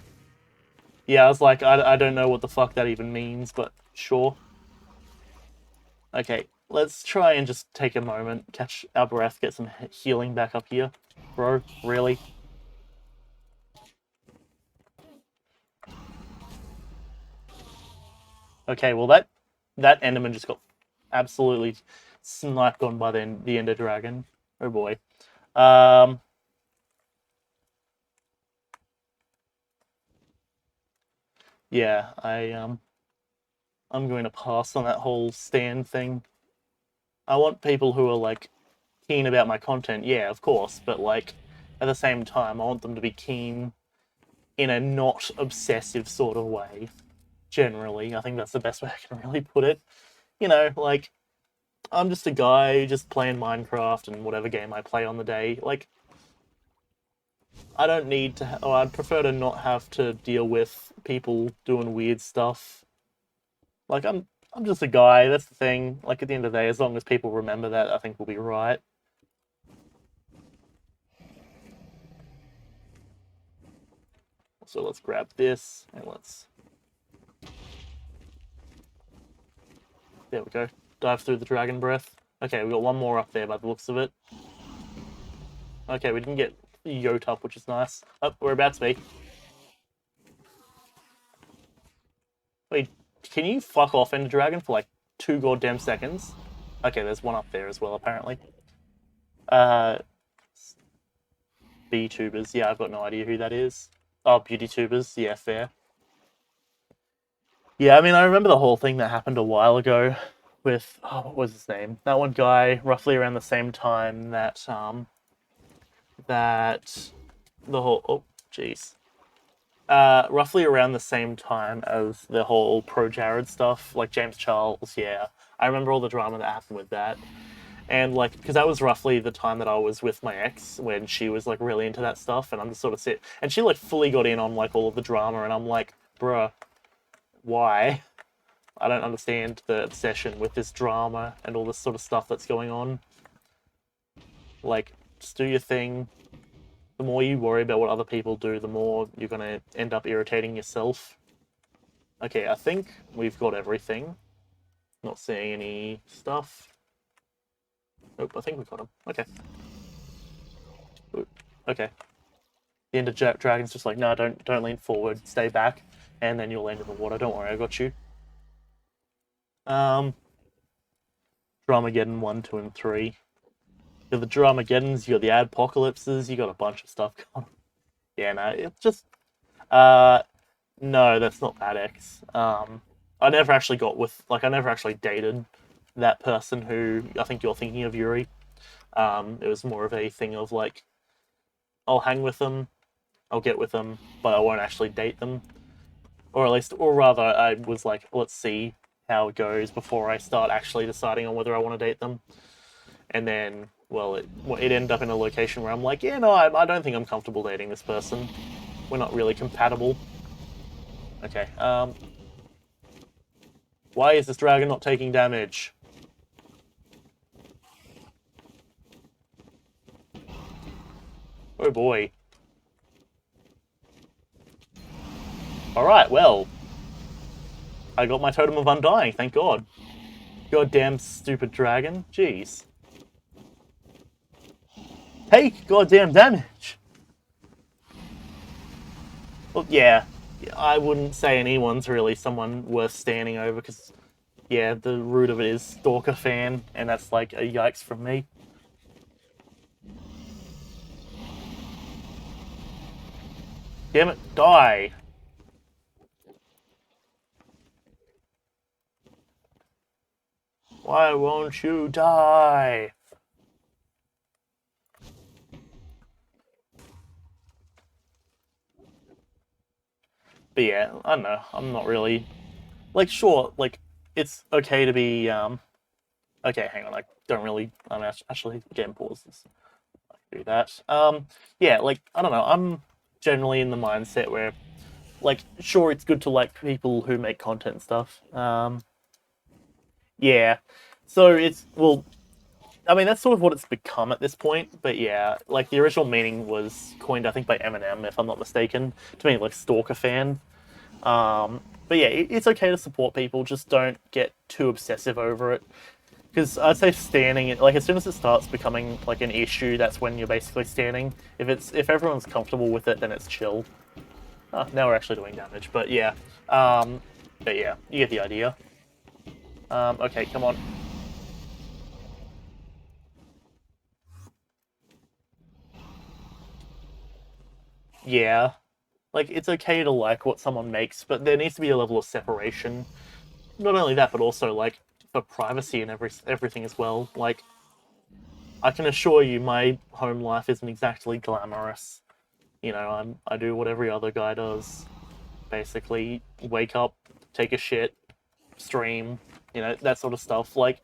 Yeah, I was like, I don't know what the fuck that even means, but sure. Okay, let's try and just take a moment, catch our breath, get some healing back up here. Bro, really? Okay, well that Enderman just got absolutely sniped on by the Ender Dragon. Oh boy. Yeah, I'm going to pass on that whole stand thing. I want people who are like keen about my content, yeah, of course, but like at the same time, I want them to be keen in a not obsessive sort of way. Generally, I think that's the best way I can really put it. You know, like I'm just a guy just playing Minecraft and whatever game I play on the day. Like I don't need to, or I'd prefer to not have to deal with people doing weird stuff. Like I'm just a guy. That's the thing. Like at the end of the day, as long as people remember that, I think we'll be right. So let's grab this and let's. There we go. Dive through the dragon breath. Okay, we got one more up there by the looks of it. Okay, we didn't get Yote up, which is nice. Oh, we're about to be. Wait, can you fuck off, Ender Dragon, for like 2 goddamn seconds? Okay, there's one up there as well, apparently. B-tubers. Yeah, I've got no idea who that is. Oh, beauty tubers. Yeah, fair. Yeah, I mean, I remember the whole thing that happened a while ago with, oh, what was his name? That one guy, roughly around the same time that, that the whole, oh, jeez. Roughly around the same time as the whole Pro Jared stuff, like James Charles, yeah. I remember all the drama that happened with that. And like, because that was roughly the time that I was with my ex when she was like really into that stuff, and I'm just sort of and she like fully got in on like all of the drama, and I'm like, bruh, why? I don't understand the obsession with this drama and all this sort of stuff that's going on. Like, just do your thing. The more you worry about what other people do, the more you're gonna end up irritating yourself. Okay, I think we've got everything. Not seeing any stuff. Nope, I think we got him. Okay. Ooh, okay. The Ender Dragon's just like, no, don't lean forward, stay back, and then you'll land in the water. Don't worry, I got you. Dramageddon 1, 2, and 3. You got the Dramageddons, you got the Adpocalypses, you got a bunch of stuff going on. Yeah, no, it's just no, that's not that X. I never actually got with I never actually dated that person who I think you're thinking of, Yuri. It was more of a thing of like I'll hang with them, I'll get with them, but I won't actually date them. Or at least or rather I was like, let's see how it goes before I start actually deciding on whether I want to date them. And then well, it ended up in a location where I'm like, yeah, no, I don't think I'm comfortable dating this person. We're not really compatible. Okay, why is this dragon not taking damage? Oh boy. Alright, well. I got my Totem of Undying, thank God. Goddamn stupid dragon. Jeez. Take goddamn damage! Well, yeah. I wouldn't say anyone's really someone worth standing over, because, yeah, the root of it is Stalker fan, and that's like a yikes from me. Damn it, die! Why won't you die? But yeah, I don't know. I'm not really like sure. Like it's okay to be. Okay, hang on. I don't really. I'm actually getting pauses. I can do that. Yeah, like I don't know. I'm generally in the mindset where, like, sure, it's good to like people who make content and stuff. Yeah. So it's well, I mean, that's sort of what it's become at this point. But yeah, like the original meaning was coined, I think, by Eminem, if I'm not mistaken, to mean like stalker fan. But yeah, it's okay to support people. Just don't get too obsessive over it. Because I'd say standing, like as soon as it starts becoming like an issue, that's when you're basically standing. If everyone's comfortable with it, then it's chill. Oh, now we're actually doing damage, but yeah, um, but yeah, you get the idea. Okay, come on. Yeah, like it's okay to like what someone makes, but there needs to be a level of separation. Not only that, but also like for privacy and everything as well. Like I can assure you, my home life isn't exactly glamorous. You know, I do what every other guy does. Basically, wake up, take a shit, stream, you know, that sort of stuff. Like,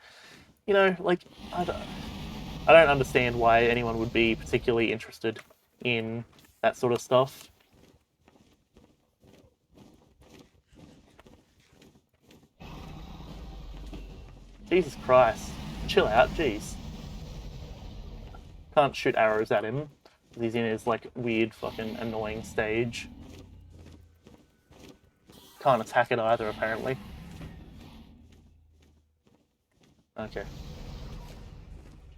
you know, like I don't understand why anyone would be particularly interested in that sort of stuff. Jesus Christ. Chill out, jeez. Can't shoot arrows at him. He's in his like weird fucking annoying stage. Can't attack it either, apparently. Okay.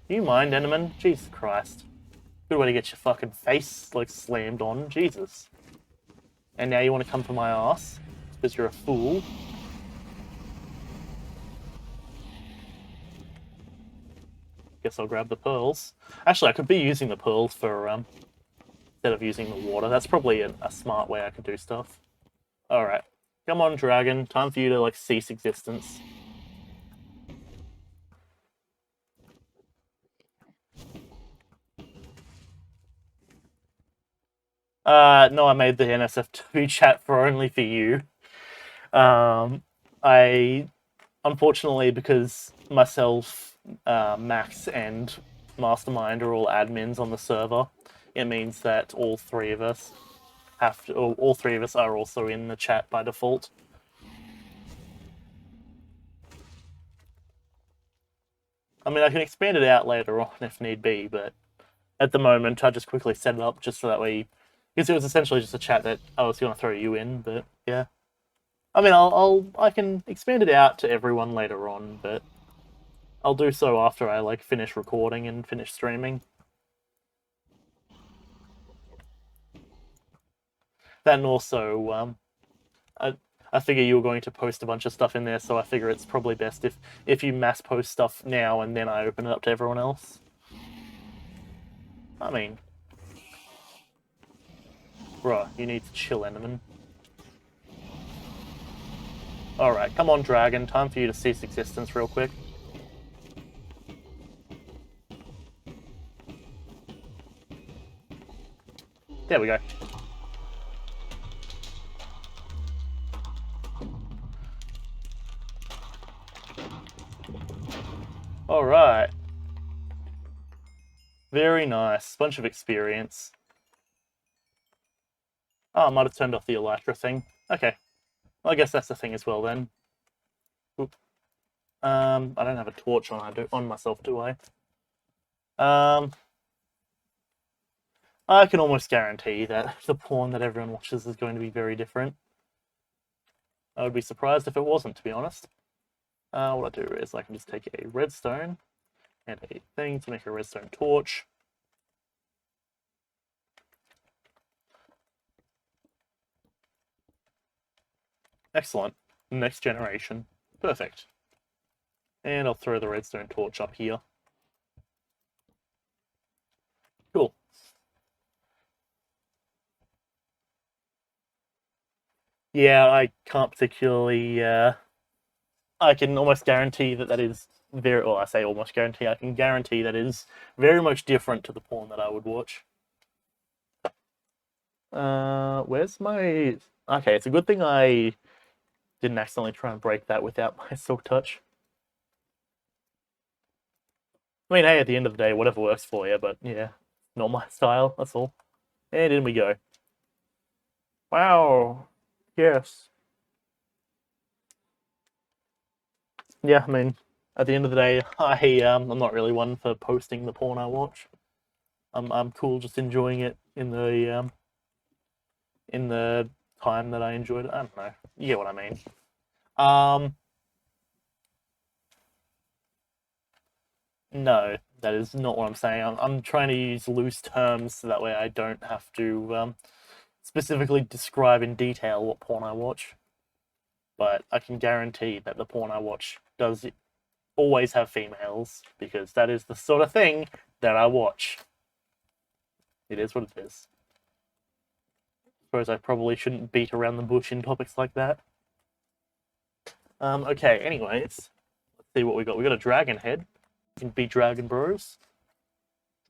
Do you mind, Enderman? Jesus Christ. Good way to get your fucking face like slammed on. Jesus. And now you want to come for my ass? Because you're a fool. Guess I'll grab the pearls. Actually, I could be using the pearls for instead of using the water. That's probably a smart way I could do stuff. Alright. Come on, dragon. Time for you to, like, cease existence. No, I made the NSF2 chat for only for you. I, unfortunately, because myself, Max, and Mastermind are all admins on the server, it means that all three of us have to, or all three of us are also in the chat by default. I mean, I can expand it out later on if need be, but at the moment, I just quickly set it up just so that way, because it was essentially just a chat that I was going to throw you in. But yeah, I mean, I can expand it out to everyone later on, but I'll do so after I like finish recording and finish streaming. Then also, I figure you were going to post a bunch of stuff in there, so I figure it's probably best if you mass post stuff now and then I open it up to everyone else. I mean, bruh, you need to chill, Enderman. Alright, come on, dragon. Time for you to cease existence real quick. There we go. Alright. Very nice. Bunch of experience. Oh, I might have turned off the elytra thing. Okay. Well, I guess that's the thing as well then. Oop. I don't have a torch on myself, do I? I can almost guarantee that the porn that everyone watches is going to be very different. I would be surprised if it wasn't, to be honest. What I do is I can just take a redstone and a thing to make a redstone torch. Excellent. Next generation. Perfect. And I'll throw the redstone torch up here. Cool. Yeah, I can't particularly. I can almost guarantee that is very. Well, I say almost guarantee. I can guarantee that is very much different to the porn that I would watch. Where's my Okay, it's a good thing I didn't accidentally try and break that without my silk touch. I mean, hey, at the end of the day, whatever works for you, but yeah, not my style, that's all. And in we go. Wow. Yes. Yeah, I mean, at the end of the day, I'm not really one for posting the porn I watch. I'm cool just enjoying it in the time that I enjoyed it. I don't know. You get what I mean. Um, no, that is not what I'm saying. I'm trying to use loose terms so that way I don't have to specifically describe in detail what porn I watch. But I can guarantee that the porn I watch does always have females because that is the sort of thing that I watch. It is what it is. Suppose I probably shouldn't beat around the bush in topics like that. Okay, anyways, let's see what we got. We got a dragon head. Can be dragon bros.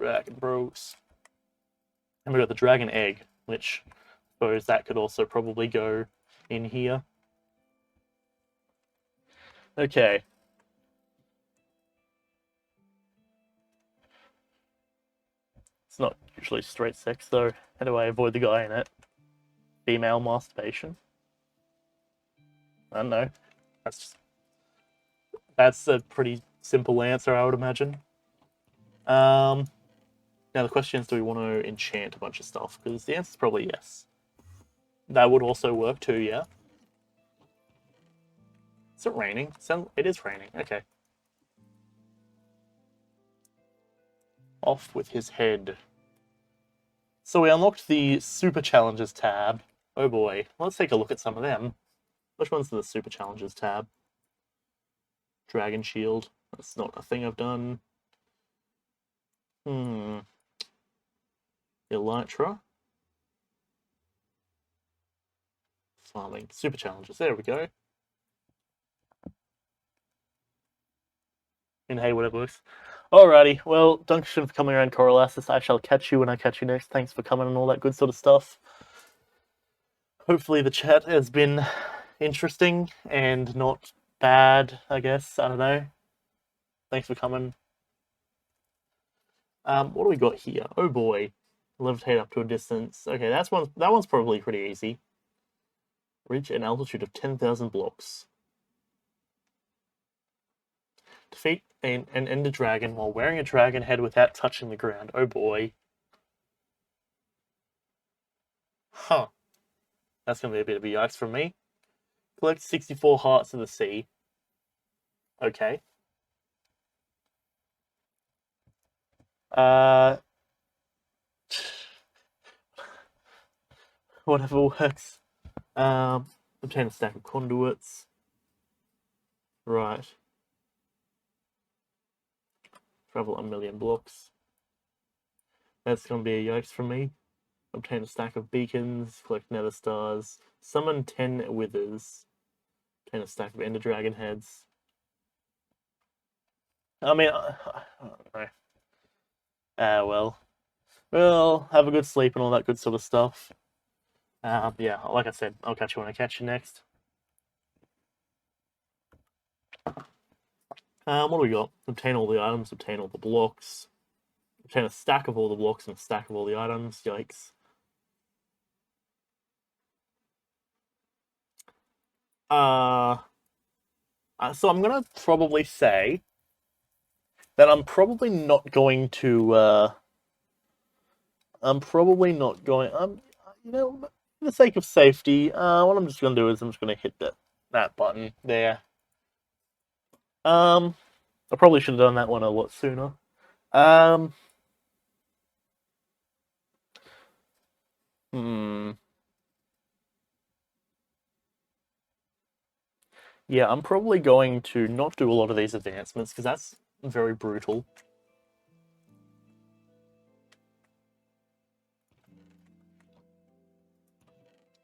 Dragon bros. And we got the dragon egg, which I suppose that could also probably go in here. Okay. It's not usually straight sex though. How do I avoid the guy in it? Female masturbation? I don't know. That's a pretty simple answer, I would imagine. Now the question is, do we want to enchant a bunch of stuff? Because the answer is probably yes. That would also work too, yeah. Is it raining? It is raining. Okay. Off with his head. So we unlocked the Super Challenges tab. Oh boy. Let's take a look at some of them. Which one's the Super Challenges tab? Dragon Shield. That's not a thing I've done. Elytra. Farming. Super Challenges. There we go. In hey, whatever works. Alrighty. Well, Duncan for coming around, Coriolanus. I shall catch you when I catch you next. Thanks for coming and all that good sort of stuff. Hopefully the chat has been interesting and not bad, I guess. I don't know. Thanks for coming. What do we got here? Oh boy. Levitate up to a distance. Okay, that one's probably pretty easy. Reach an altitude of 10,000 blocks. Defeat an ender dragon while wearing a dragon head without touching the ground. Oh boy. Huh. That's going to be a bit of a yikes from me. Collect 64 hearts in the sea. Okay. Whatever works. Obtain a stack of conduits. Right. Travel 1,000,000 blocks. That's going to be a yikes for me. Obtain a stack of beacons. Collect nether stars. Summon 10 withers. Obtain a stack of ender dragon heads. I mean, I don't know. Well. Well, have a good sleep and all that good sort of stuff. Yeah, like I said, I'll catch you when I catch you next. What do we got? Obtain all the items, obtain all the blocks. Obtain a stack of all the blocks and a stack of all the items. Yikes. So I'm gonna probably say that I'm probably not going to, I'm probably not going, you know, for the sake of safety, what I'm just gonna do is I'm just gonna hit that button there. I probably should have done that one a lot sooner. Yeah, I'm probably going to not do a lot of these advancements because that's very brutal.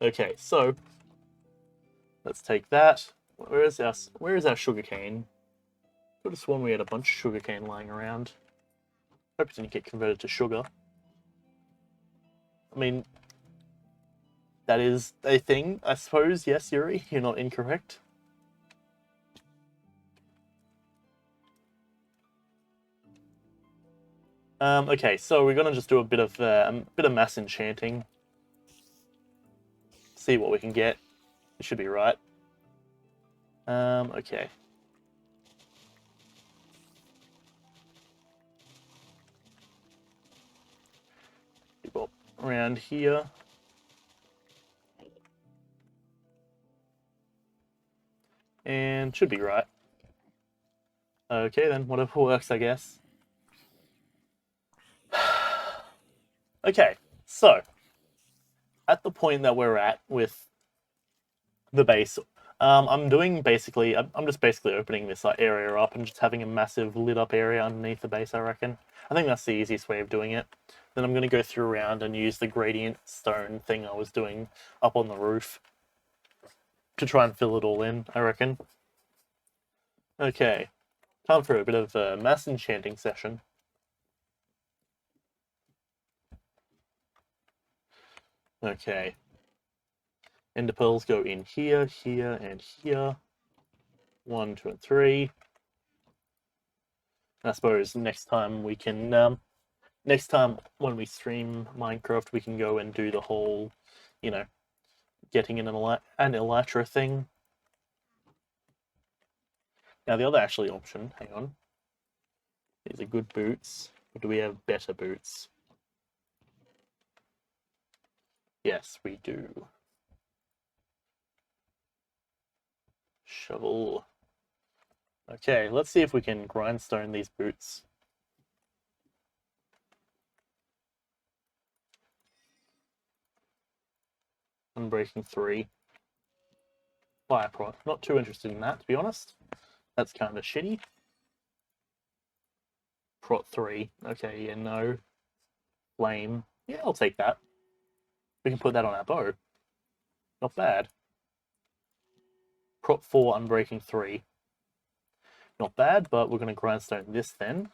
Okay, so let's take that. Where is our sugarcane? Could have sworn we had a bunch of sugarcane lying around. Hope it didn't get converted to sugar. I mean, That is a thing, I suppose. Yes, Yuri, you're not incorrect. Okay, so we're gonna just do a bit of mass enchanting. See what we can get. It should be right. Okay. People around here. And should be right. Okay then, whatever works, I guess. Okay, so at the point that we're at with the base, I'm doing basically, I'm just basically opening this area up and just having a massive lit up area underneath the base, I reckon. I think that's the easiest way of doing it. Then I'm going to go through around and use the gradient stone thing I was doing up on the roof to try and fill it all in, I reckon. Okay, time for a bit of a mass enchanting session. Okay. Ender pearls go in here, here, and here. 1, 2, and 3. I suppose next time we can, next time when we stream Minecraft, we can go and do the whole, you know, getting an elytra thing. Now the other actually option, hang on. These are good boots. Or do we have better boots? Yes, we do. Shovel. Okay, let's see if we can grindstone these boots. Unbreaking 3. Fire prot. Not too interested in that, to be honest. That's kind of shitty. Prot 3. Okay, yeah, no. Flame. Yeah, I'll take that. We can put that on our bow. Not bad. Prot 4, Unbreaking 3. Not bad, but we're going to grindstone this then.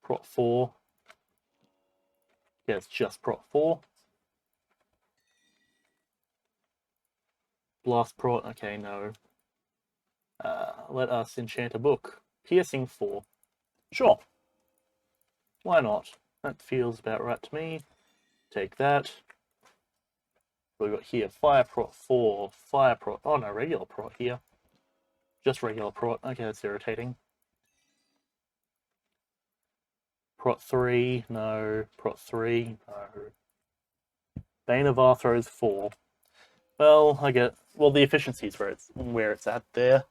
Prot 4. Yeah, it's just Prot 4. Blast Prot. Okay, no. Let us enchant a book. Piercing 4. Sure. Why not? That feels about right to me. Take that. We've got here Fire Prot 4, Fire Prot. Oh no, regular Prot here. Just regular Prot. Okay, that's irritating. Prot 3, no. Prot 3, no. Bane of Arthros 4. Well, I get. Well, the efficiency is where it's at there.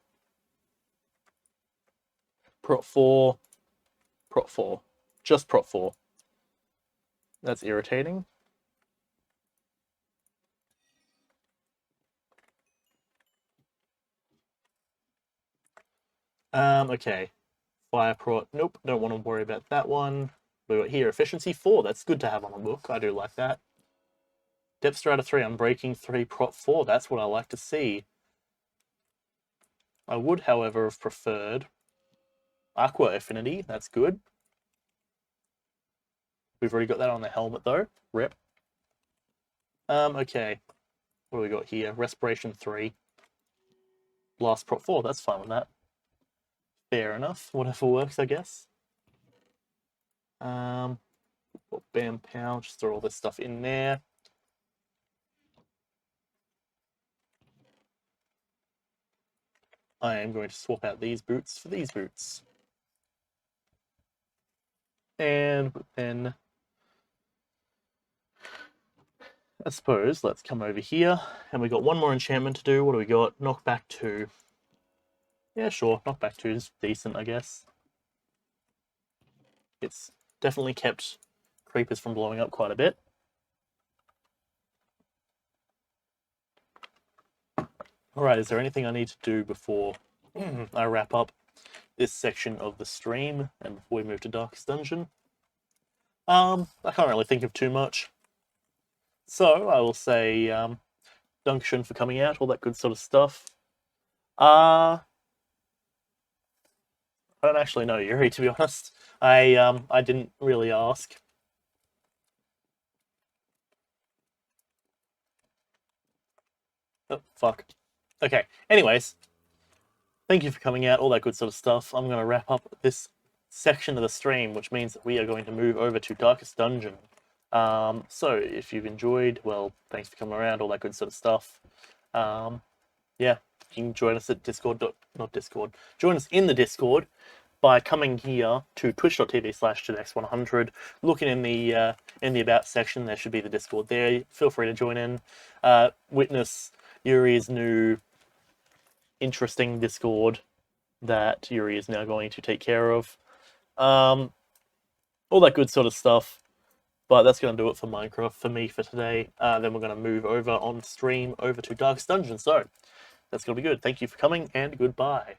Prot 4, Prot 4. Just Prot 4. That's irritating. Okay. Fire Prot. Nope, don't want to worry about that one. We got here Efficiency 4. That's good to have on a book. I do like that. Depth Strata 3, Unbreaking 3, Prot 4. That's what I like to see. I would, however, have preferred Aqua Affinity. That's good. We've already got that on the helmet, though. Rip. Okay. What do we got here? Respiration 3. Blast Prot 4. That's fine with that. Fair enough. Whatever works, I guess. Bam Pow. Just throw all this stuff in there. I am going to swap out these boots for these boots. And then, I suppose, let's come over here. And we got one more enchantment to do. What do we got? Knockback 2. Yeah, sure. Knockback 2 is decent, I guess. It's definitely kept creepers from blowing up quite a bit. Alright, is there anything I need to do before I wrap up this section of the stream and before we move to Darkest Dungeon? I can't really think of too much. So, I will say, Dankeschön for coming out, all that good sort of stuff. I don't actually know, Yuri, to be honest. I didn't really ask. Oh, fuck. Okay, anyways, thank you for coming out, all that good sort of stuff. I'm going to wrap up this section of the stream, which means that we are going to move over to Darkest Dungeon. So, if you've enjoyed, well, thanks for coming around, all that good sort of stuff. Yeah, you can join us at Discord, not Discord, join us in the Discord by coming here to twitch.tv/2x100. Looking in the About section, there should be the Discord there. Feel free to join in. Witness Yuri's new interesting Discord that Yuri is now going to take care of. All that good sort of stuff. But that's going to do it for Minecraft for me for today. Then we're going to move over on stream over to Darkest Dungeon. So that's going to be good. Thank you for coming, and goodbye.